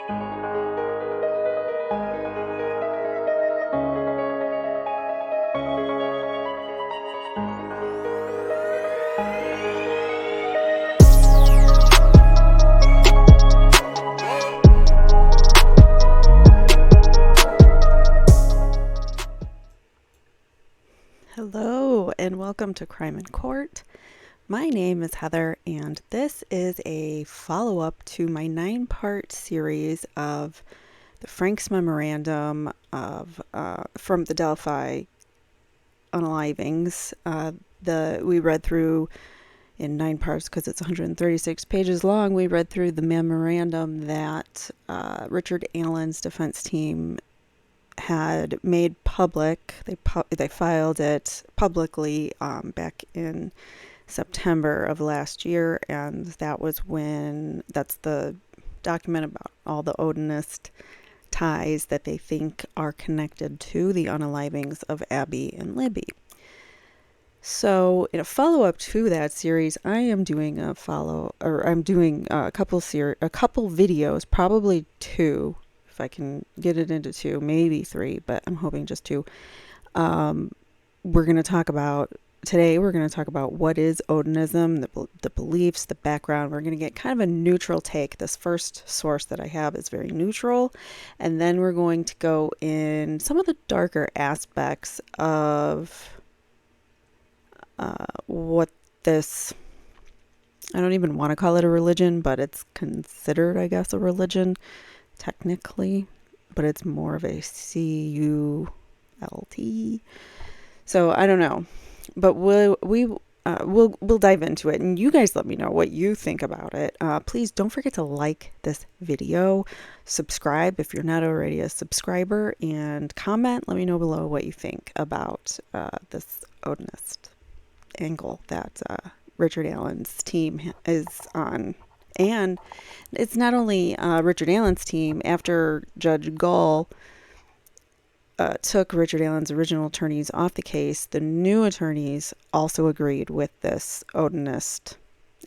Hello and welcome to Crime in Court. My name is Heather and this is a follow-up to my 9-part series of the Frank's Memorandum of from the Delphi unalivings. We read through in 9 parts because it's 136 pages long. We read through the memorandum that Richard Allen's defense team had made public. They filed it publicly back in September of last year, and that's the document about all the Odinist ties that they think are connected to the unalivings of Abby and Libby. So in a follow-up to that series, I am doing a couple videos, probably 2. If I can get it into 2, maybe 3, but I'm hoping just 2. Today we're going to talk about what is Odinism, the beliefs, the background. We're going to get kind of a neutral take. This first source that I have is very neutral. And then we're going to go in some of the darker aspects of what this, I don't even want to call it a religion, but it's considered, I guess, a religion technically, but it's more of a CULT. So I don't know, but we'll dive into it, and you guys let me know what you think about it. Please don't forget to like this video, subscribe if you're not already a subscriber, and comment. Let me know below what you think about this Odinist angle that Richard Allen's team is on. And it's not only Richard Allen's team. After Judge Gull took Richard Allen's original attorneys off the case, the new attorneys also agreed with this Odinist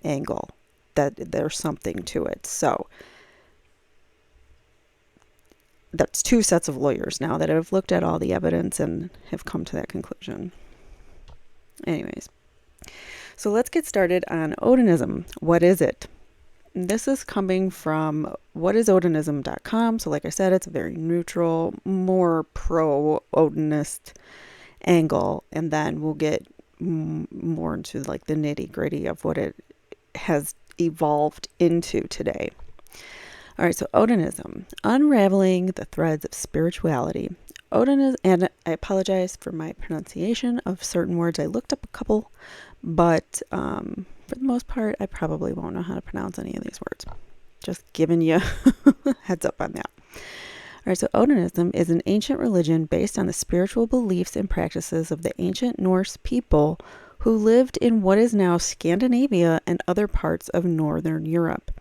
angle, that there's something to it. So that's 2 sets of lawyers now that have looked at all the evidence and have come to that conclusion. Anyways, so let's get started on Odinism. What is it? This is coming from whatisodinism.com. So like I said, it's a very neutral, more pro-Odinist angle. And then we'll get more into like the nitty-gritty of what it has evolved into today. All right, so Odinism, unraveling the threads of spirituality. Odinism, and I apologize for my pronunciation of certain words. I looked up a couple, but for the most part, I probably won't know how to pronounce any of these words. Just giving you heads up on that. All right, so Odinism is an ancient religion based on the spiritual beliefs and practices of the ancient Norse people who lived in what is now Scandinavia and other parts of Northern Europe.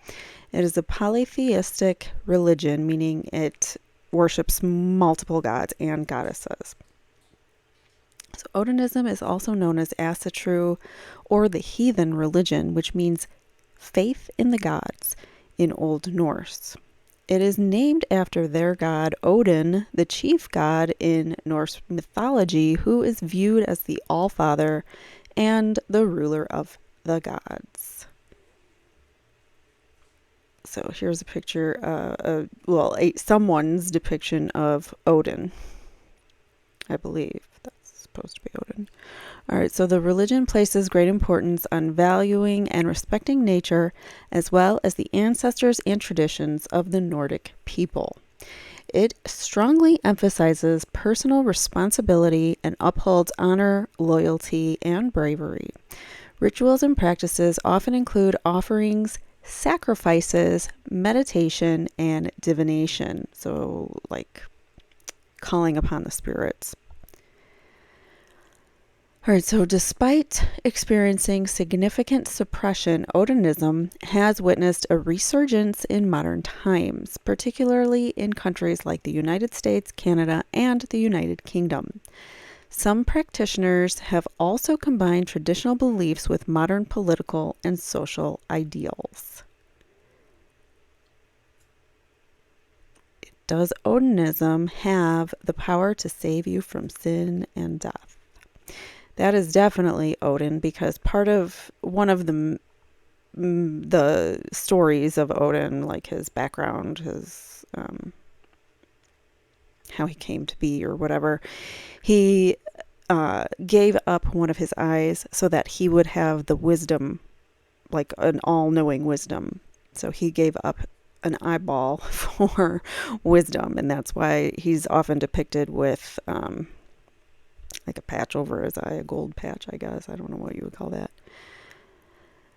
It is a polytheistic religion, meaning it worships multiple gods and goddesses. So Odinism is also known as Asatru, or the heathen religion, which means faith in the gods in Old Norse. It is named after their god Odin, the chief god in Norse mythology, who is viewed as the All-Father and the ruler of the gods. So here's a picture, someone's depiction of Odin. I believe that's supposed to be Odin. All right, so the religion places great importance on valuing and respecting nature, as well as the ancestors and traditions of the Nordic people. It strongly emphasizes personal responsibility and upholds honor, loyalty, and bravery. Rituals and practices often include offerings, sacrifices, meditation, and divination. So, like calling upon the spirits. All right, so despite experiencing significant suppression, Odinism has witnessed a resurgence in modern times, particularly in countries like the United States, Canada, and the United Kingdom. Some practitioners have also combined traditional beliefs with modern political and social ideals. Does Odinism have the power to save you from sin and death? That is definitely Odin, because one of the stories of Odin, like his background, his how he came to be or whatever, he gave up one of his eyes so that he would have the wisdom, like an all-knowing wisdom. So he gave up an eyeball for wisdom, and that's why he's often depicted with like a patch over his eye, a gold patch, I guess. I don't know what you would call that.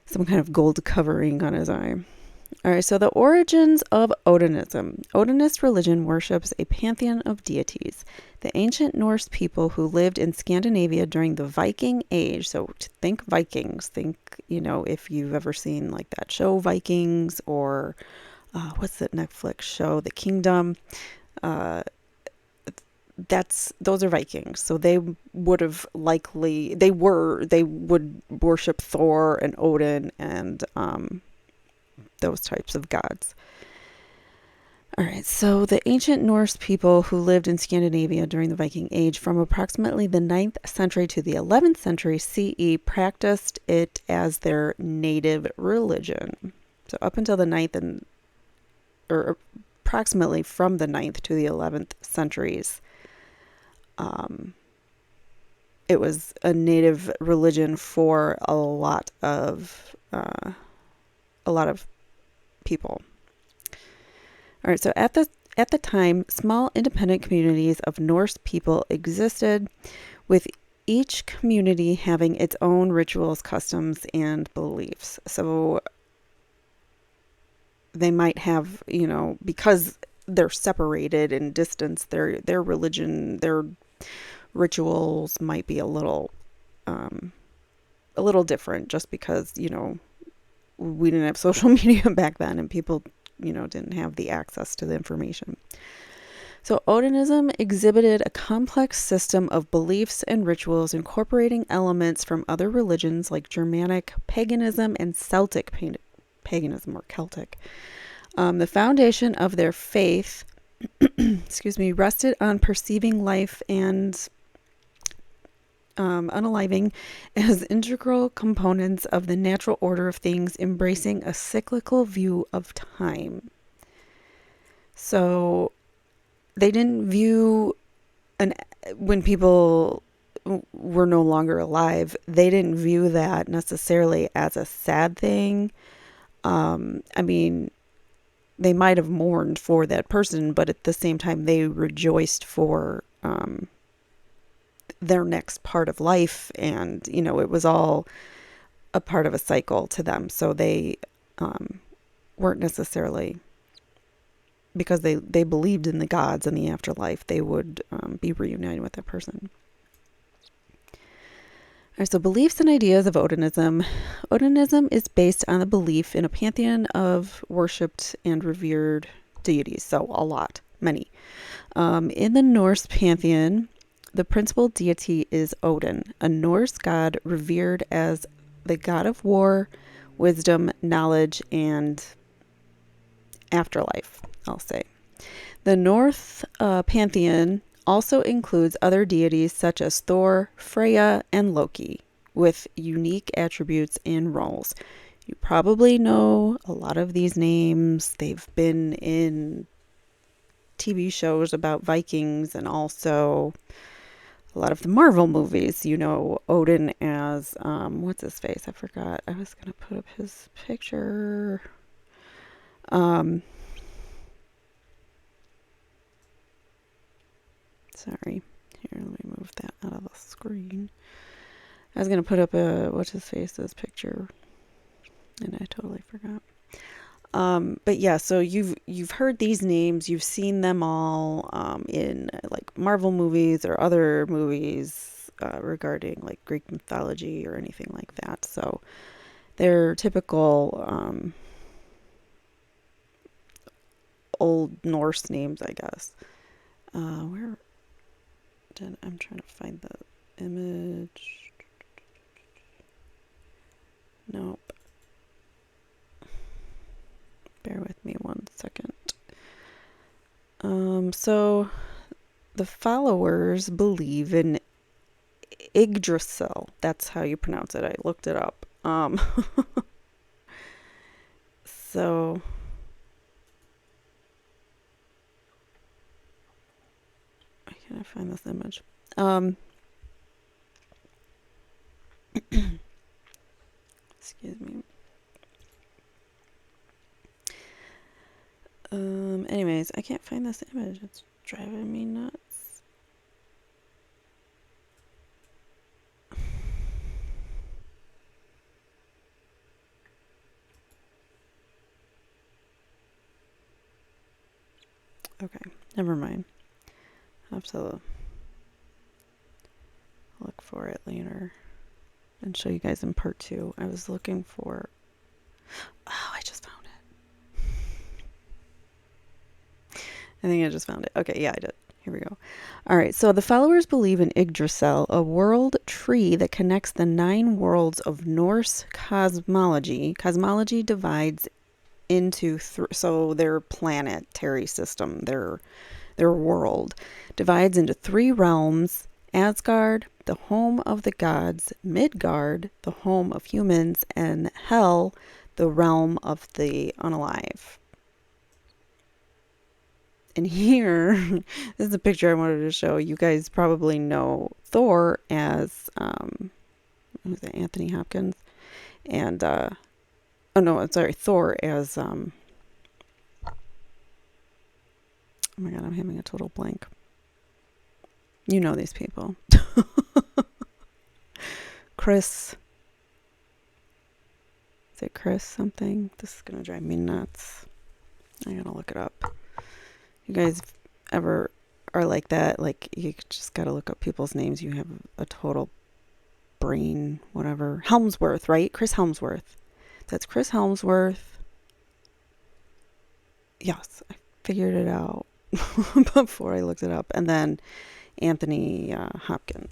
Some kind of gold covering on his eye. All right, so the origins of Odinism. Odinist religion worships a pantheon of deities. The ancient Norse people who lived in Scandinavia during the Viking Age, so think Vikings, think, if you've ever seen like that show Vikings, or what's that Netflix show, The Kingdom, those are Vikings. So they would worship Thor and Odin and those types of gods. All right, so the ancient Norse people who lived in Scandinavia during the Viking Age from approximately the 9th century to the 11th century CE practiced it as their native religion. So up until the 9th or approximately from the 9th to the 11th centuries, it was a native religion for a lot of people. All right, so at the time, small independent communities of Norse people existed, with each community having its own rituals, customs, and beliefs. So they might have, because they're separated in distance, their religion, their rituals might be a little different, just because, we didn't have social media back then, and people, didn't have the access to the information. So Odinism exhibited a complex system of beliefs and rituals incorporating elements from other religions like Germanic paganism and Celtic paganism, or Celtic. The foundation of their faith, rested on perceiving life and unaliving as integral components of the natural order of things, embracing a cyclical view of time. So they didn't view when people were no longer alive, they didn't view that necessarily as a sad thing. They might have mourned for that person, but at the same time, they rejoiced for their next part of life, and it was all a part of a cycle to them. So they weren't necessarily, because they believed in the gods and the afterlife, they would be reunited with that person. All right, so beliefs and ideas of Odinism. Odinism is based on the belief in a pantheon of worshipped and revered deities. So many. In the Norse pantheon, the principal deity is Odin, a Norse god revered as the god of war, wisdom, knowledge, and afterlife, I'll say. The Norse pantheon also includes other deities such as Thor, Freya, and Loki, with unique attributes and roles. You probably know a lot of these names. They've been in TV shows about Vikings, and also a lot of the Marvel movies. Odin as, what's his face? I forgot. I was going to put up his picture. Sorry. Here, let me move that out of the screen. I was going to put up what's his face's picture, and I totally forgot. But yeah, so you've heard these names, you've seen them all in like Marvel movies or other movies regarding like Greek mythology or anything like that. So they're typical Old Norse names, I guess. I'm trying to find the image. Nope. Bear with me one second. So the followers believe in Yggdrasil. That's how you pronounce it. I looked it up. So I can't find this image. Excuse me. Anyways, I can't find this image. It's driving me nuts. Okay, never mind. I'll have to look for it later and show you guys in part 2. I was looking for... Oh, I just found it. I think I just found it. Okay, yeah, I did. Here we go. All right, so the followers believe in Yggdrasil, a world tree that connects the 9 worlds of Norse cosmology. Cosmology divides into so their planetary system, their world divides into 3 realms: Asgard, the home of the gods; Midgard, the home of humans; and Hell, the realm of the unalive. And here, this is a picture I wanted to show. You guys probably know Thor as, who's that, Anthony Hopkins? And, oh no, I'm sorry, Thor as, oh my god, I'm having a total blank. You know these people. Chris. Is it Chris something? This is going to drive me nuts. I gotta look it up. You guys ever are like that? Like, you just gotta look up people's names. You have a total brain, whatever. Helmsworth, right? Chris Helmsworth. That's Chris Helmsworth. Yes, I figured it out before I looked it up. And then Anthony Hopkins.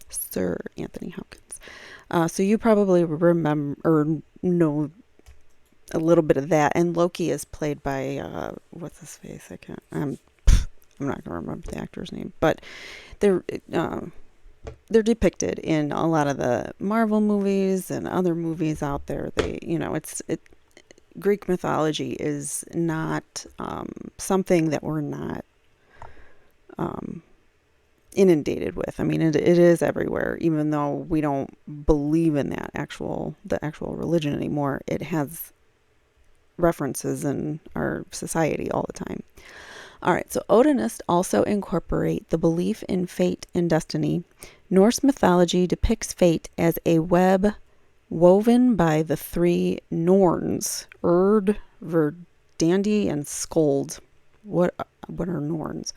Sir Anthony Hopkins. So you probably remember or know a little bit of that. And Loki is played by what's his face? I can't. I'm not gonna remember the actor's name, but they're depicted in a lot of the Marvel movies and other movies out there. They, Greek mythology is not something that we're not inundated with. I mean, it is everywhere, even though we don't believe in the actual religion anymore. It has references in our society all the time. All right, so Odinists also incorporate the belief in fate and destiny. Norse mythology depicts fate as a web woven by the 3 Norns: Erd, Verdandi, and Skuld. What are Norns?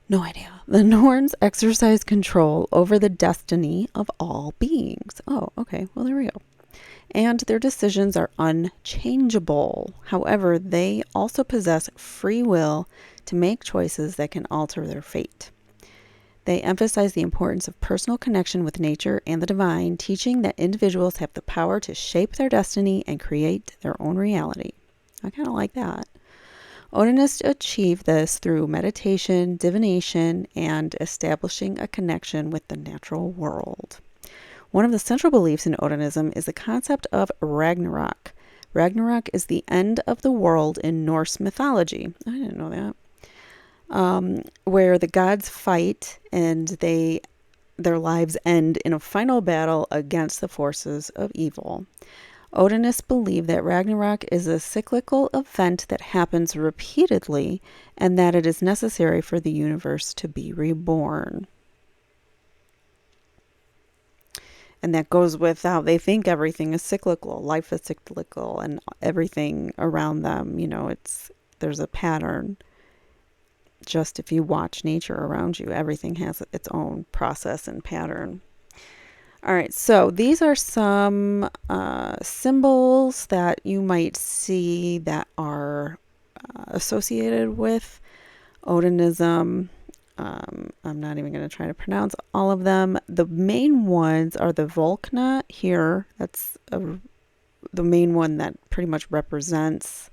No idea. The Norns exercise control over the destiny of all beings. Oh, okay. Well, there we go. And their decisions are unchangeable. However, they also possess free will to make choices that can alter their fate. They emphasize the importance of personal connection with nature and the divine, teaching that individuals have the power to shape their destiny and create their own reality. I kind of like that. Odinists achieve this through meditation, divination, and establishing a connection with the natural world. One of the central beliefs in Odinism is the concept of Ragnarok. Ragnarok is the end of the world in Norse mythology. I didn't know that. Where the gods fight and their lives end in a final battle against the forces of evil. Odinists believe that Ragnarok is a cyclical event that happens repeatedly and that it is necessary for the universe to be reborn. And that goes with how they think everything is cyclical. Life is cyclical, and everything around them, there's a pattern. Just if you watch nature around you, everything has its own process and pattern. All right, so these are some symbols that you might see that are associated with Odinism. I'm not even going to try to pronounce all of them. The main ones are the Volkna here. That's the main one that pretty much represents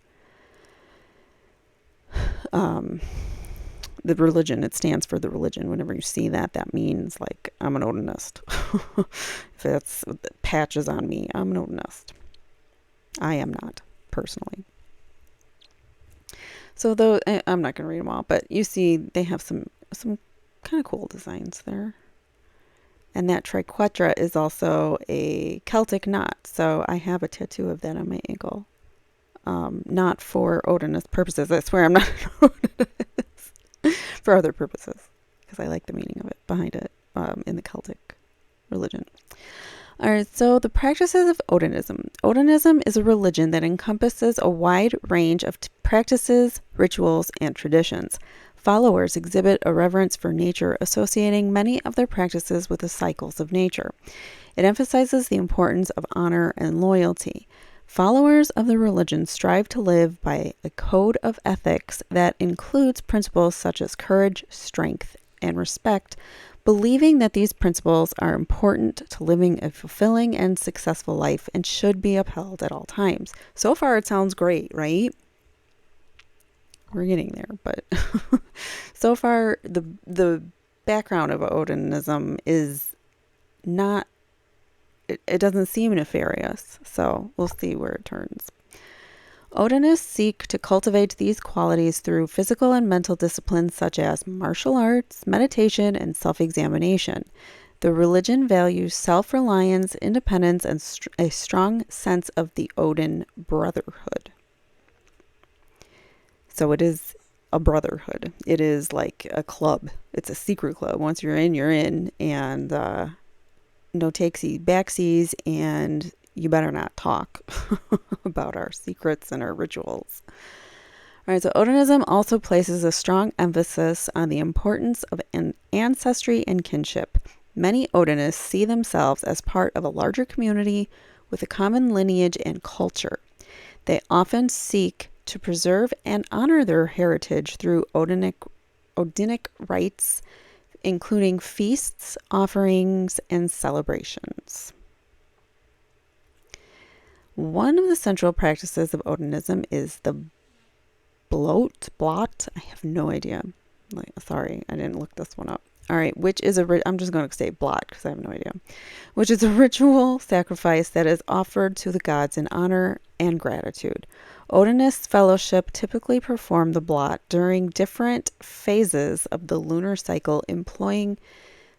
The religion, it stands for the religion. Whenever you see that, that means like, I'm an Odinist. If that's patches on me, I'm an Odinist. I am not, personally. So though, I'm not going to read them all, but you see they have some kind of cool designs there. And that triquetra is also a Celtic knot. So I have a tattoo of that on my ankle. Not for Odinist purposes. I swear I'm not an Odinist. For other purposes. Because I like the meaning of it, behind it, in the Celtic religion. All right, so the practices of Odinism. Odinism is a religion that encompasses a wide range of practices, rituals, and traditions. Followers exhibit a reverence for nature, associating many of their practices with the cycles of nature. It emphasizes the importance of honor and loyalty. Followers of the religion strive to live by a code of ethics that includes principles such as courage, strength, and respect, believing that these principles are important to living a fulfilling and successful life and should be upheld at all times. So far, it sounds great, right? We're getting there, but so far, the background of Odinism is not, it doesn't seem nefarious, so we'll see where it turns. Odinists seek to cultivate these qualities through physical and mental disciplines such as martial arts, meditation, and self-examination. The religion values self-reliance, independence, and a strong sense of the Odin brotherhood. So it is a brotherhood. It is like a club. It's a secret club. Once you're in, and no takesies, backsies, and you better not talk about our secrets and our rituals. All right, so Odinism also places a strong emphasis on the importance of an ancestry and kinship. Many Odinists see themselves as part of a larger community with a common lineage and culture. They often seek to preserve and honor their heritage through Odinic rites, including feasts, offerings, and celebrations. One of the central practices of Odinism is the blot. I have no idea. Sorry, I didn't look this one up. All right, which is I'm just going to say blot because I have no idea. Which is a ritual sacrifice that is offered to the gods in honor and gratitude. Odinist fellowship typically perform the blot during different phases of the lunar cycle, employing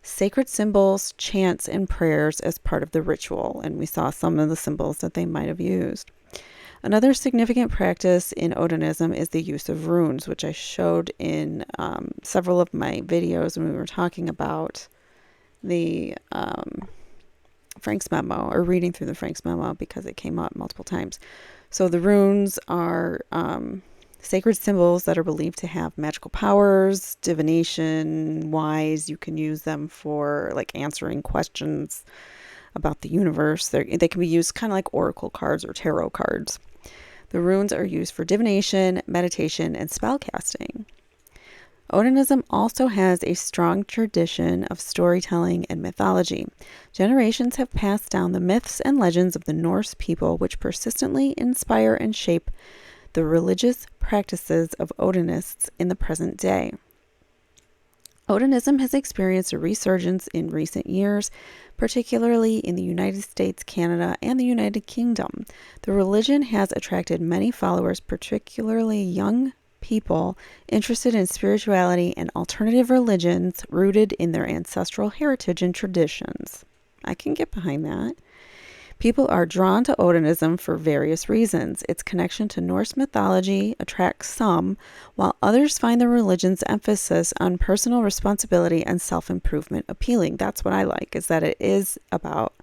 sacred symbols, chants, and prayers as part of the ritual. And we saw some of the symbols that they might have used. Another significant practice in Odinism is the use of runes, which I showed in several of my videos when we were talking about the Frank's Memo, or reading through the Frank's Memo, because it came up multiple times. So the runes are sacred symbols that are believed to have magical powers, divination wise. You can use them for like answering questions about the universe. They can be used kind of like oracle cards or tarot cards. The runes are used for divination, meditation, and spellcasting. Odinism also has a strong tradition of storytelling and mythology. Generations have passed down the myths and legends of the Norse people, which persistently inspire and shape the religious practices of Odinists in the present day. Odinism has experienced a resurgence in recent years, particularly in the United States, Canada, and the United Kingdom. The religion has attracted many followers, particularly young people interested in spirituality and alternative religions rooted in their ancestral heritage and traditions. I can get behind that. People are drawn to Odinism for various reasons. Its connection to Norse mythology attracts some, while others find the religion's emphasis on personal responsibility and self-improvement appealing. That's what I like, is that it is about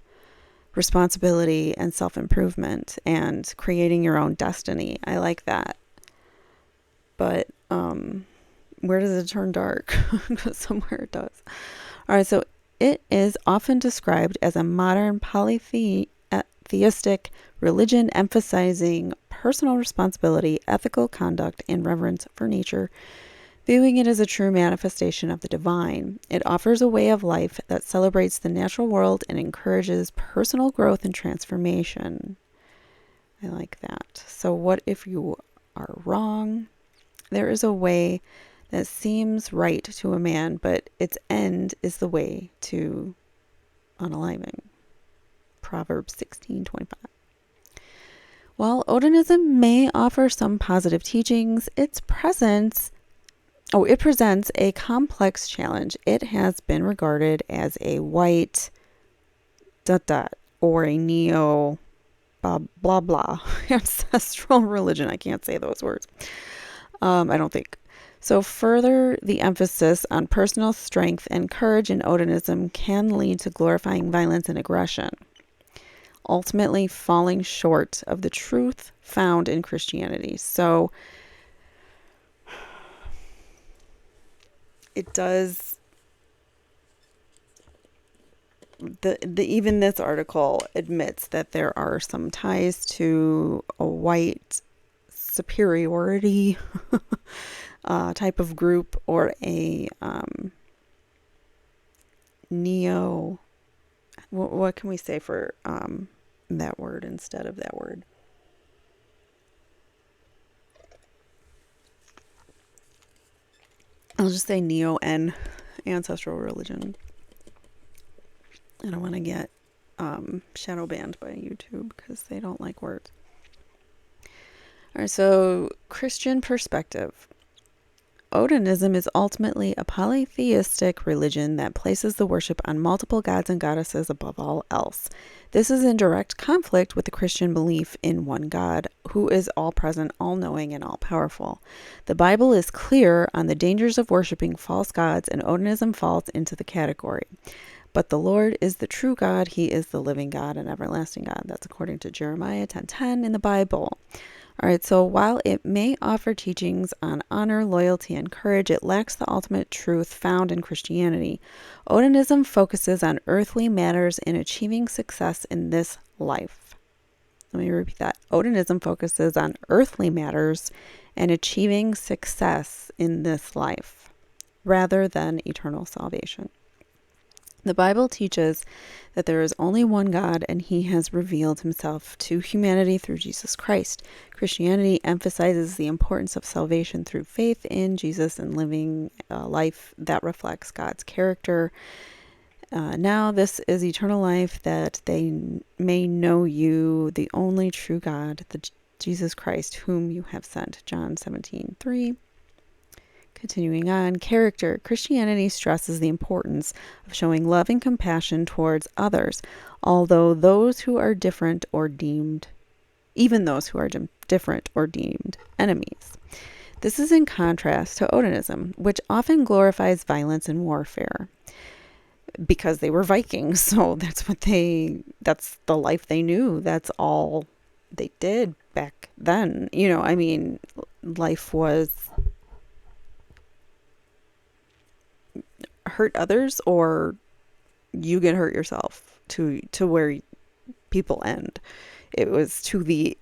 responsibility and self-improvement and creating your own destiny. I like that. But where does it turn dark? Somewhere it does. All right, so it is often described as a modern polytheistic religion emphasizing personal responsibility, ethical conduct, and reverence for nature, viewing it as a true manifestation of the divine. It offers a way of life that celebrates the natural world and encourages personal growth and transformation. I like that. So what if you are wrong? There is a way that seems right to a man, but its end is the way to unaliving. Proverbs 16:25. While Odinism may offer some positive teachings, it presents a complex challenge. It has been regarded as a white ... or a neo blah blah ancestral religion. I can't say those words. I don't think. So further, the emphasis on personal strength and courage in Odinism can lead to glorifying violence and aggression, ultimately falling short of the truth found in Christianity. So it does, even this article admits that there are some ties to a white superiority type of group, or a neo, what can we say for that word instead of that word? I'll just say neo-N, ancestral religion. I don't want to get shadow banned by YouTube because they don't like words. All right, so Christian perspective. Odinism is ultimately a polytheistic religion that places the worship on multiple gods and goddesses above all else. This is in direct conflict with the Christian belief in one God, who is all-present, all-knowing, and all-powerful. The Bible is clear on the dangers of worshiping false gods, and Odinism falls into the category. But the Lord is the true God. He is the living God and everlasting God. That's according to Jeremiah 10:10 in the Bible. All right, so while it may offer teachings on honor, loyalty, and courage, it lacks the ultimate truth found in Christianity. Odinism focuses on earthly matters and achieving success in this life. Let me repeat that. Odinism focuses on earthly matters and achieving success in this life, rather than eternal salvation. The Bible teaches that there is only one God, and he has revealed himself to humanity through Jesus Christ. Christianity emphasizes the importance of salvation through faith in Jesus and living a life that reflects God's character. Now this is eternal life, that they may know you, the only true God, the Jesus Christ, whom you have sent. John 17:3. Continuing on, character. Christianity stresses the importance of showing love and compassion towards others, although those who are different or deemed, even those who are different or deemed enemies. This is in contrast to Odinism, which often glorifies violence and warfare, because they were Vikings, so that's the life they knew. That's all they did back then. Life was hurt others or you get hurt yourself, to where people end. It was to the,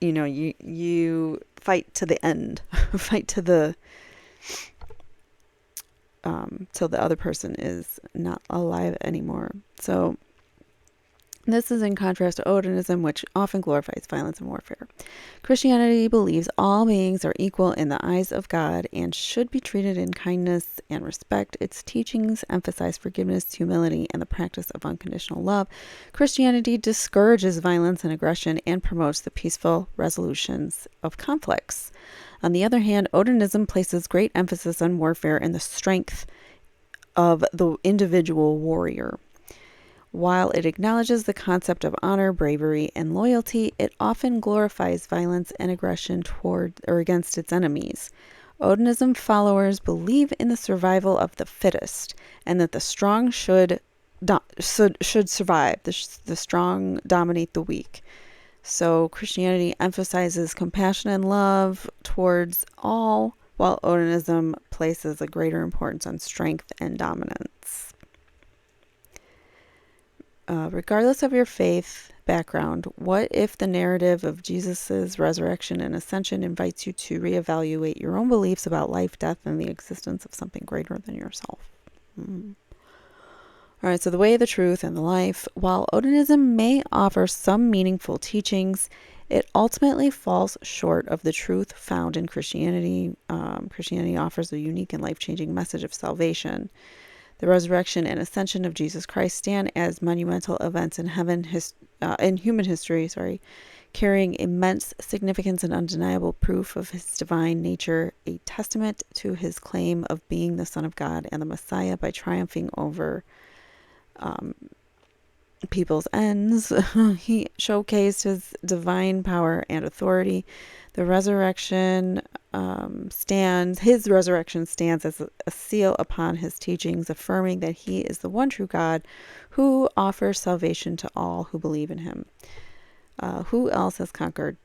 you fight to the end, fight to the till the other person is not alive anymore. So this is in contrast to Odinism, which often glorifies violence and warfare. Christianity believes all beings are equal in the eyes of God and should be treated in kindness and respect. Its teachings emphasize forgiveness, humility, and the practice of unconditional love. Christianity discourages violence and aggression and promotes the peaceful resolutions of conflicts. On the other hand, Odinism places great emphasis on warfare and the strength of the individual warrior. While it acknowledges the concept of honor, bravery, and loyalty, it often glorifies violence and aggression toward or against its enemies. Odinism followers believe in the survival of the fittest, and that the strong should survive. The strong dominate the weak. So Christianity emphasizes compassion and love towards all, while Odinism places a greater importance on strength and dominance. Regardless of your faith background, what if the narrative of Jesus' resurrection and ascension invites you to reevaluate your own beliefs about life, death, and the existence of something greater than yourself? All right, so the way, the truth, and the life. While Odinism may offer some meaningful teachings, It ultimately falls short of the truth found in Christianity. Christianity offers a unique and life-changing message of salvation. The resurrection and ascension of Jesus Christ stand as monumental events in human history, carrying immense significance and undeniable proof of his divine nature, a testament to his claim of being the Son of God and the Messiah by triumphing over people's ends. He showcased his divine power and authority. His resurrection stands as a seal upon his teachings, affirming that he is the one true God who offers salvation to all who believe in him. Who else has conquered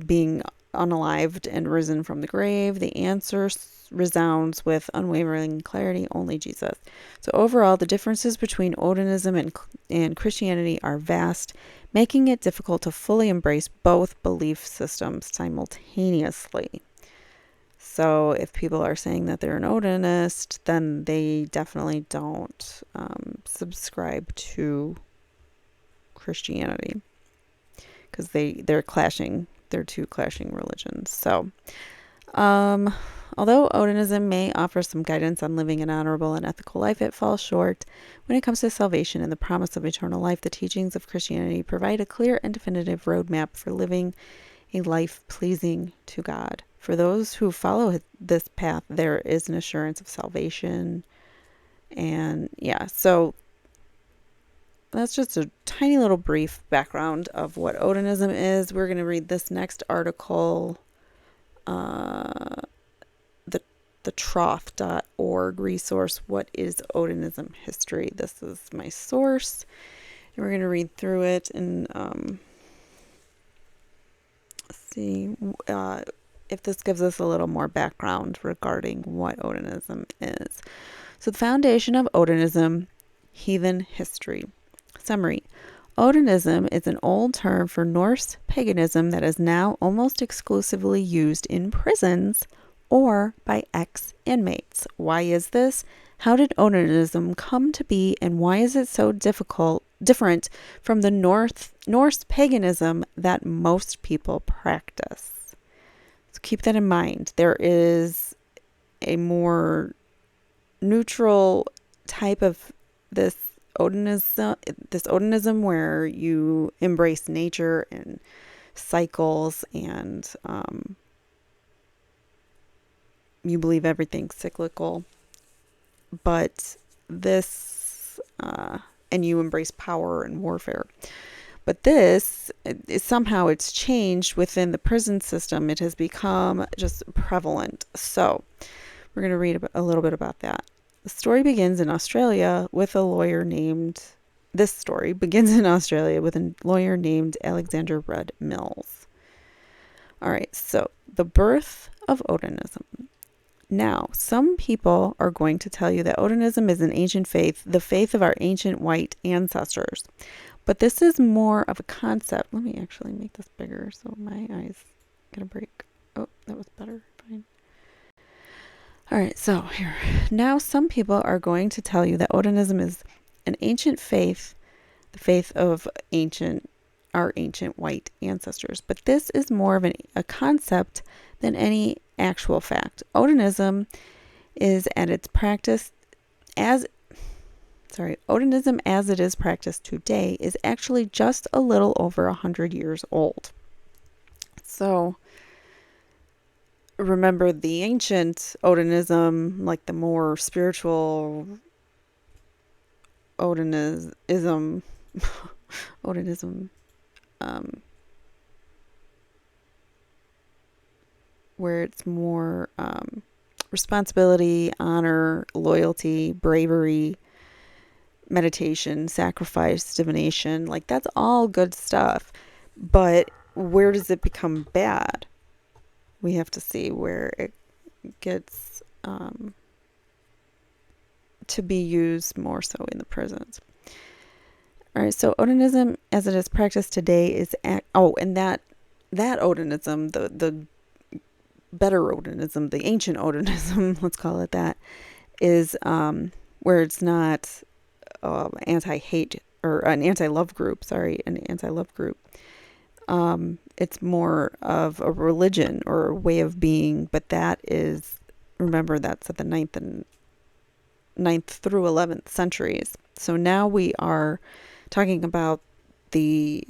being unalived and risen from the grave? The answer resounds with unwavering clarity: only Jesus. So overall, the differences between Odinism and Christianity are vast, making it difficult to fully embrace both belief systems simultaneously. So if people are saying that they're an Odinist, then they definitely don't subscribe to Christianity, because they're clashing. They're two clashing religions. So, although Odinism may offer some guidance on living an honorable and ethical life, it falls short when it comes to salvation and the promise of eternal life. The teachings of Christianity provide a clear and definitive roadmap for living a life pleasing to God. For those who follow this path, there is an assurance of salvation. And yeah, so that's just a tiny little brief background of what Odinism is. We're going to read this next article, the troth.org resource, What is Odinism History? This is my source. And we're going to read through it and see if this gives us a little more background regarding what Odinism is. So the foundation of Odinism, heathen history. Summary. Odinism is an old term for Norse paganism that is now almost exclusively used in prisons or by ex-inmates. Why is this? How did Odinism come to be, and why is it so different from the Norse paganism that most people practice? So keep that in mind. There is a more neutral type of this Odinism where you embrace nature and cycles, and you believe everything's cyclical, but this and you embrace power and warfare. But this is somehow it's changed within the prison system. It has become just prevalent. So we're going to read a little bit about that. The story begins in Australia with a lawyer named Alexander Rudd Mills. All right, so the birth of Odinism. Now, some people are going to tell you that Odinism is an ancient faith, the faith of our ancient white ancestors. But this is more of a concept. Let me actually make this bigger so my eyes get a break. Oh, that was better. Fine. All right, so here. Now some people are going to tell you that Odinism is an ancient faith, the faith of our ancient white ancestors. But this is more of a concept than any actual fact. Odinism as it is practiced today is actually just a little over 100 years old. So remember the ancient Odinism, like the more spiritual Odinism, where it's more responsibility, honor, loyalty, bravery, meditation, sacrifice, divination. Like, that's all good stuff. But where does it become bad? We have to see where it gets to be used more so in the prisons. All right, so Odinism as it is practiced today is that Odinism, the better Odinism, the ancient Odinism, let's call it that, is where it's not anti-hate or an anti-love group, it's more of a religion or a way of being, but remember, that's at the 9th through 11th centuries. So now we are talking about the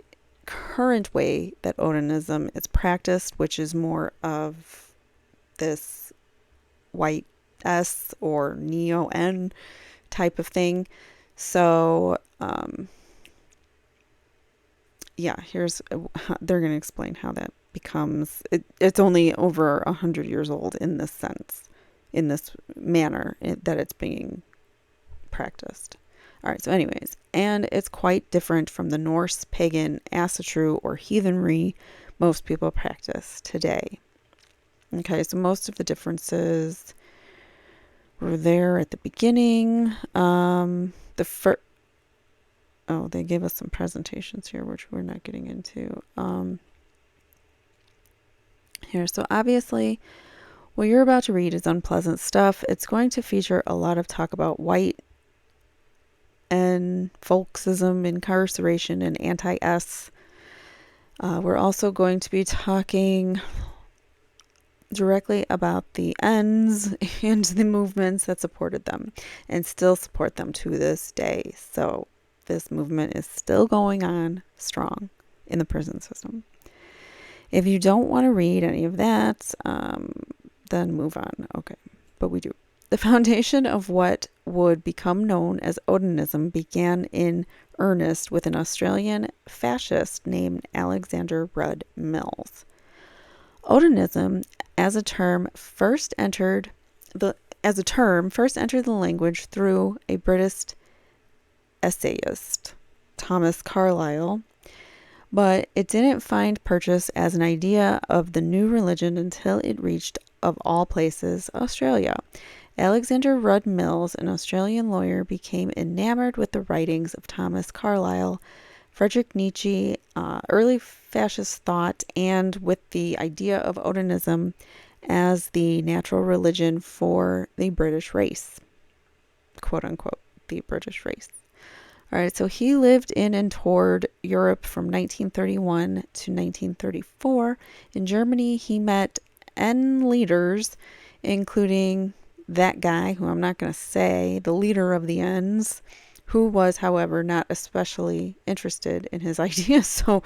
current way that Odinism is practiced, which is more of this white S or neo-N type of thing. So, they're going to explain how that becomes, it's only over 100 years old in this sense, in this manner that it's being practiced. All right, so anyways, and it's quite different from the Norse pagan asatru or heathenry most people practice today. Okay, so most of the differences were there at the beginning. They gave us some presentations here, which we're not getting into. Here, so obviously, what you're about to read is unpleasant stuff. It's going to feature a lot of talk about white and folksism, incarceration, and anti-S. We're also going to be talking directly about the ends and the movements that supported them and still support them to this day. So this movement is still going on strong in the prison system. If you don't want to read any of that, then move on. Okay, but we do. The foundation of what would become known as Odinism began in earnest with an Australian fascist named Alexander Rudd Mills. Odinism as a term first entered the language through a British essayist, Thomas Carlyle, but it didn't find purchase as an idea of the new religion until it reached, of all places, Australia. Alexander Rudd Mills, an Australian lawyer, became enamored with the writings of Thomas Carlyle, Friedrich Nietzsche, early fascist thought, and with the idea of Odinism as the natural religion for the British race, quote unquote, the British race. All right, so he lived in and toured Europe from 1931 to 1934. In Germany, he met N leaders, including that guy, who I'm not going to say, the leader of the Ns, who was, however, not especially interested in his ideas. So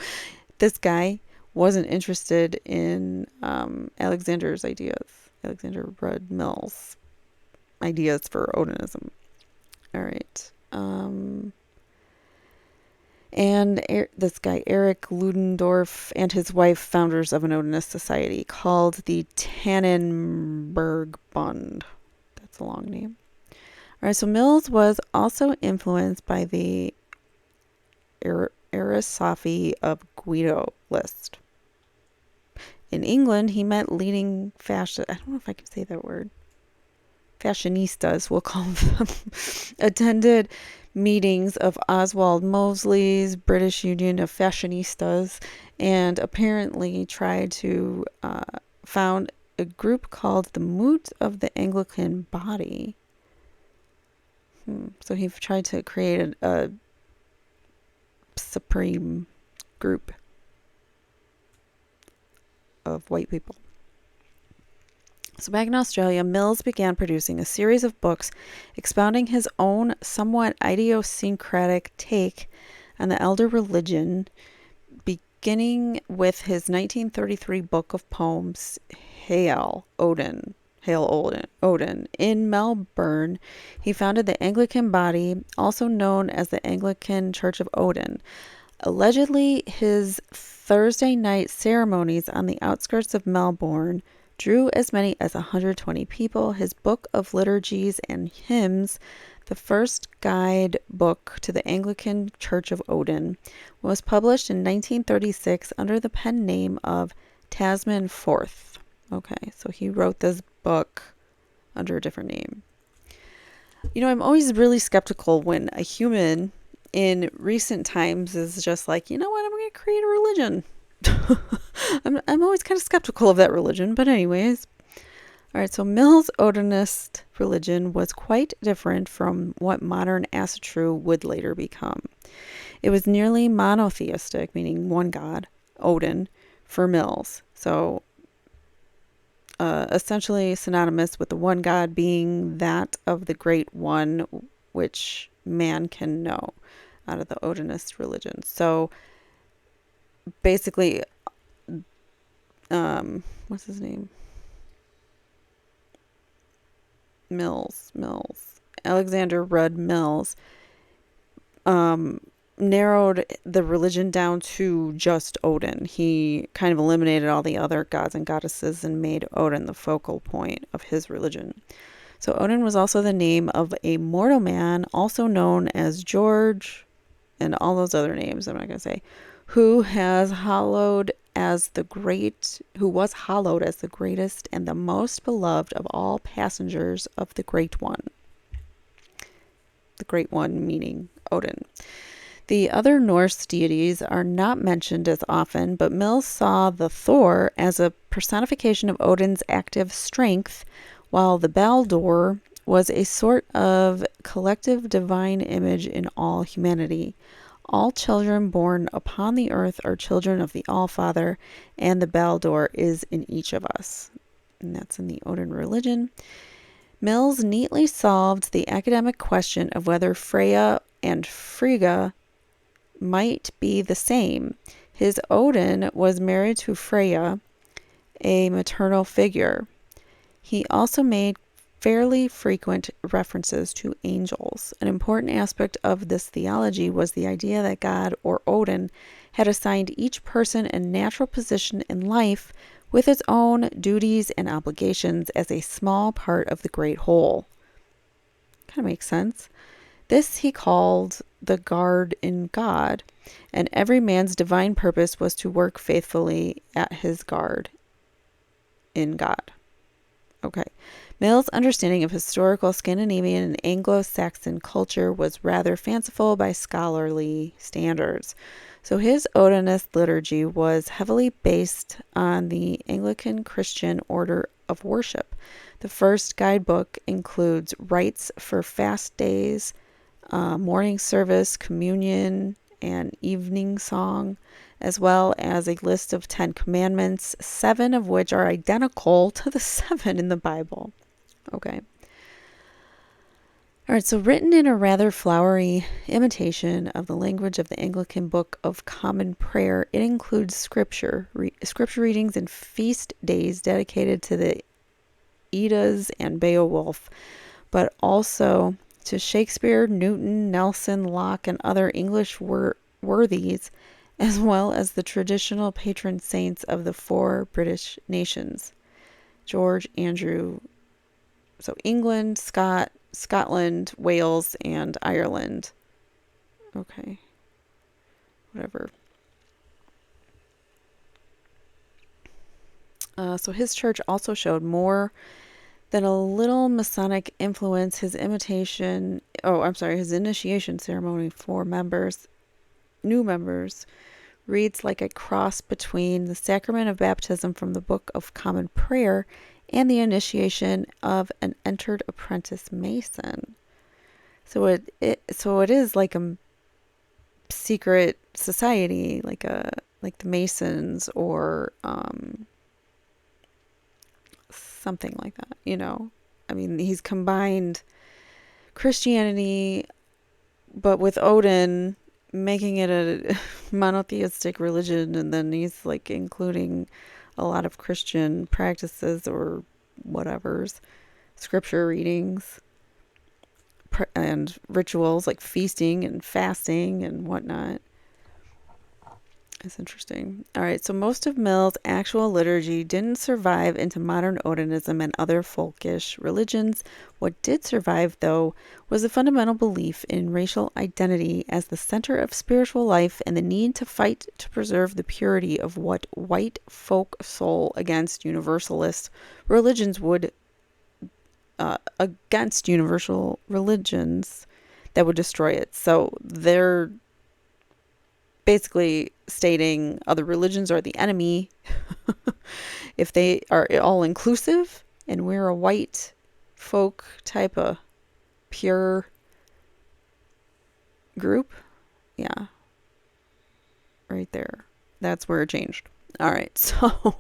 this guy wasn't interested in Alexander's ideas, Alexander Rudd Mills' ideas for Odinism. All right. This guy, Eric Ludendorff, and his wife, founders of an Odinist society called the Tannenberg Bund. That's a long name. All right, so Mills was also influenced by the Aristophanes of Guido list. In England, he met leading fascist, I don't know if I can say that word, fashionistas, we'll call them, attended meetings of Oswald Mosley's British Union of Fashionistas, and apparently tried to found a group called the Moot of the Anglican Body. So he tried to create a supreme group of white people. So back in Australia, Mills began producing a series of books expounding his own somewhat idiosyncratic take on the elder religion, beginning with his 1933 book of poems, Hail Odin. In Melbourne, he founded the Anglican Body, also known as the Anglican Church of Odin. Allegedly, his Thursday night ceremonies on the outskirts of Melbourne drew as many as 120 people. His book of liturgies and hymns, the first guide book to the Anglican Church of Odin, was published in 1936 under the pen name of Tasman Forth. Okay, so he wrote this book under a different name. You know, I'm always really skeptical when a human in recent times is just like, you know what, I'm going to create a religion. I'm always kind of skeptical of that religion, but anyways. All right, so Mills' Odinist religion was quite different from what modern asatru would later become. It was nearly monotheistic, meaning one god, Odin, for Mills. So essentially synonymous with the one god being that of the great one which man can know, out of the Odinist religion. So basically, what's his name? Mills. Alexander Rudd Mills narrowed the religion down to just Odin. He kind of eliminated all the other gods and goddesses and made Odin the focal point of his religion. So Odin was also the name of a mortal man, also known as George, and all those other names I'm not going to say, who was hallowed as the greatest and the most beloved of all passengers of the Great One. The Great One meaning Odin. The other Norse deities are not mentioned as often, but Mills saw the Thor as a personification of Odin's active strength, while the Baldur was a sort of collective divine image in all humanity. All children born upon the earth are children of the All-Father, and the Baldur is in each of us. And that's in the Odin religion. Mills neatly solved the academic question of whether Freya and Frigga might be the same. His Odin was married to Freya, a maternal figure. He also made fairly frequent references to angels. An important aspect of this theology was the idea that God, or Odin, had assigned each person a natural position in life with its own duties and obligations as a small part of the great whole. Kind of makes sense. This he called the guard in God, and every man's divine purpose was to work faithfully at his guard in God. Okay. Mill's understanding of historical Scandinavian and Anglo-Saxon culture was rather fanciful by scholarly standards. So his Odinist liturgy was heavily based on the Anglican Christian order of worship. The first guidebook includes rites for fast days, morning service, communion, and evening song, as well as a list of 10 commandments, 7 of which are identical to the 7 in the Bible. Okay. All right, so written in a rather flowery imitation of the language of the Anglican Book of Common Prayer, it includes scripture readings and feast days dedicated to the Eddas and Beowulf, but also to Shakespeare, Newton, Nelson, Locke, and other English worthies, as well as the traditional patron saints of the 4 British nations. George, Andrew, so England, Scotland, Wales, and Ireland. Okay. Whatever. So his church also showed more than a little Masonic influence. His initiation ceremony for new members, reads like a cross between the sacrament of baptism from the Book of Common Prayer and the initiation of an entered apprentice Mason. So it is like a secret society, like the Masons or something like that, I mean, he's combined Christianity, but with Odin, making it a monotheistic religion, and then he's like including a lot of Christian practices or whatever's, scripture readings and rituals like feasting and fasting and whatnot. It's interesting. All right, so most of Mill's actual liturgy didn't survive into modern Odinism and other folkish religions. What did survive, though, was a fundamental belief in racial identity as the center of spiritual life and the need to fight to preserve the purity of what white folk soul against universalist religions against universal religions that would destroy it. So they're basically stating other religions are the enemy if they are all inclusive, and we're a white folk type of pure group. Yeah, right there. That's where it changed. All right, so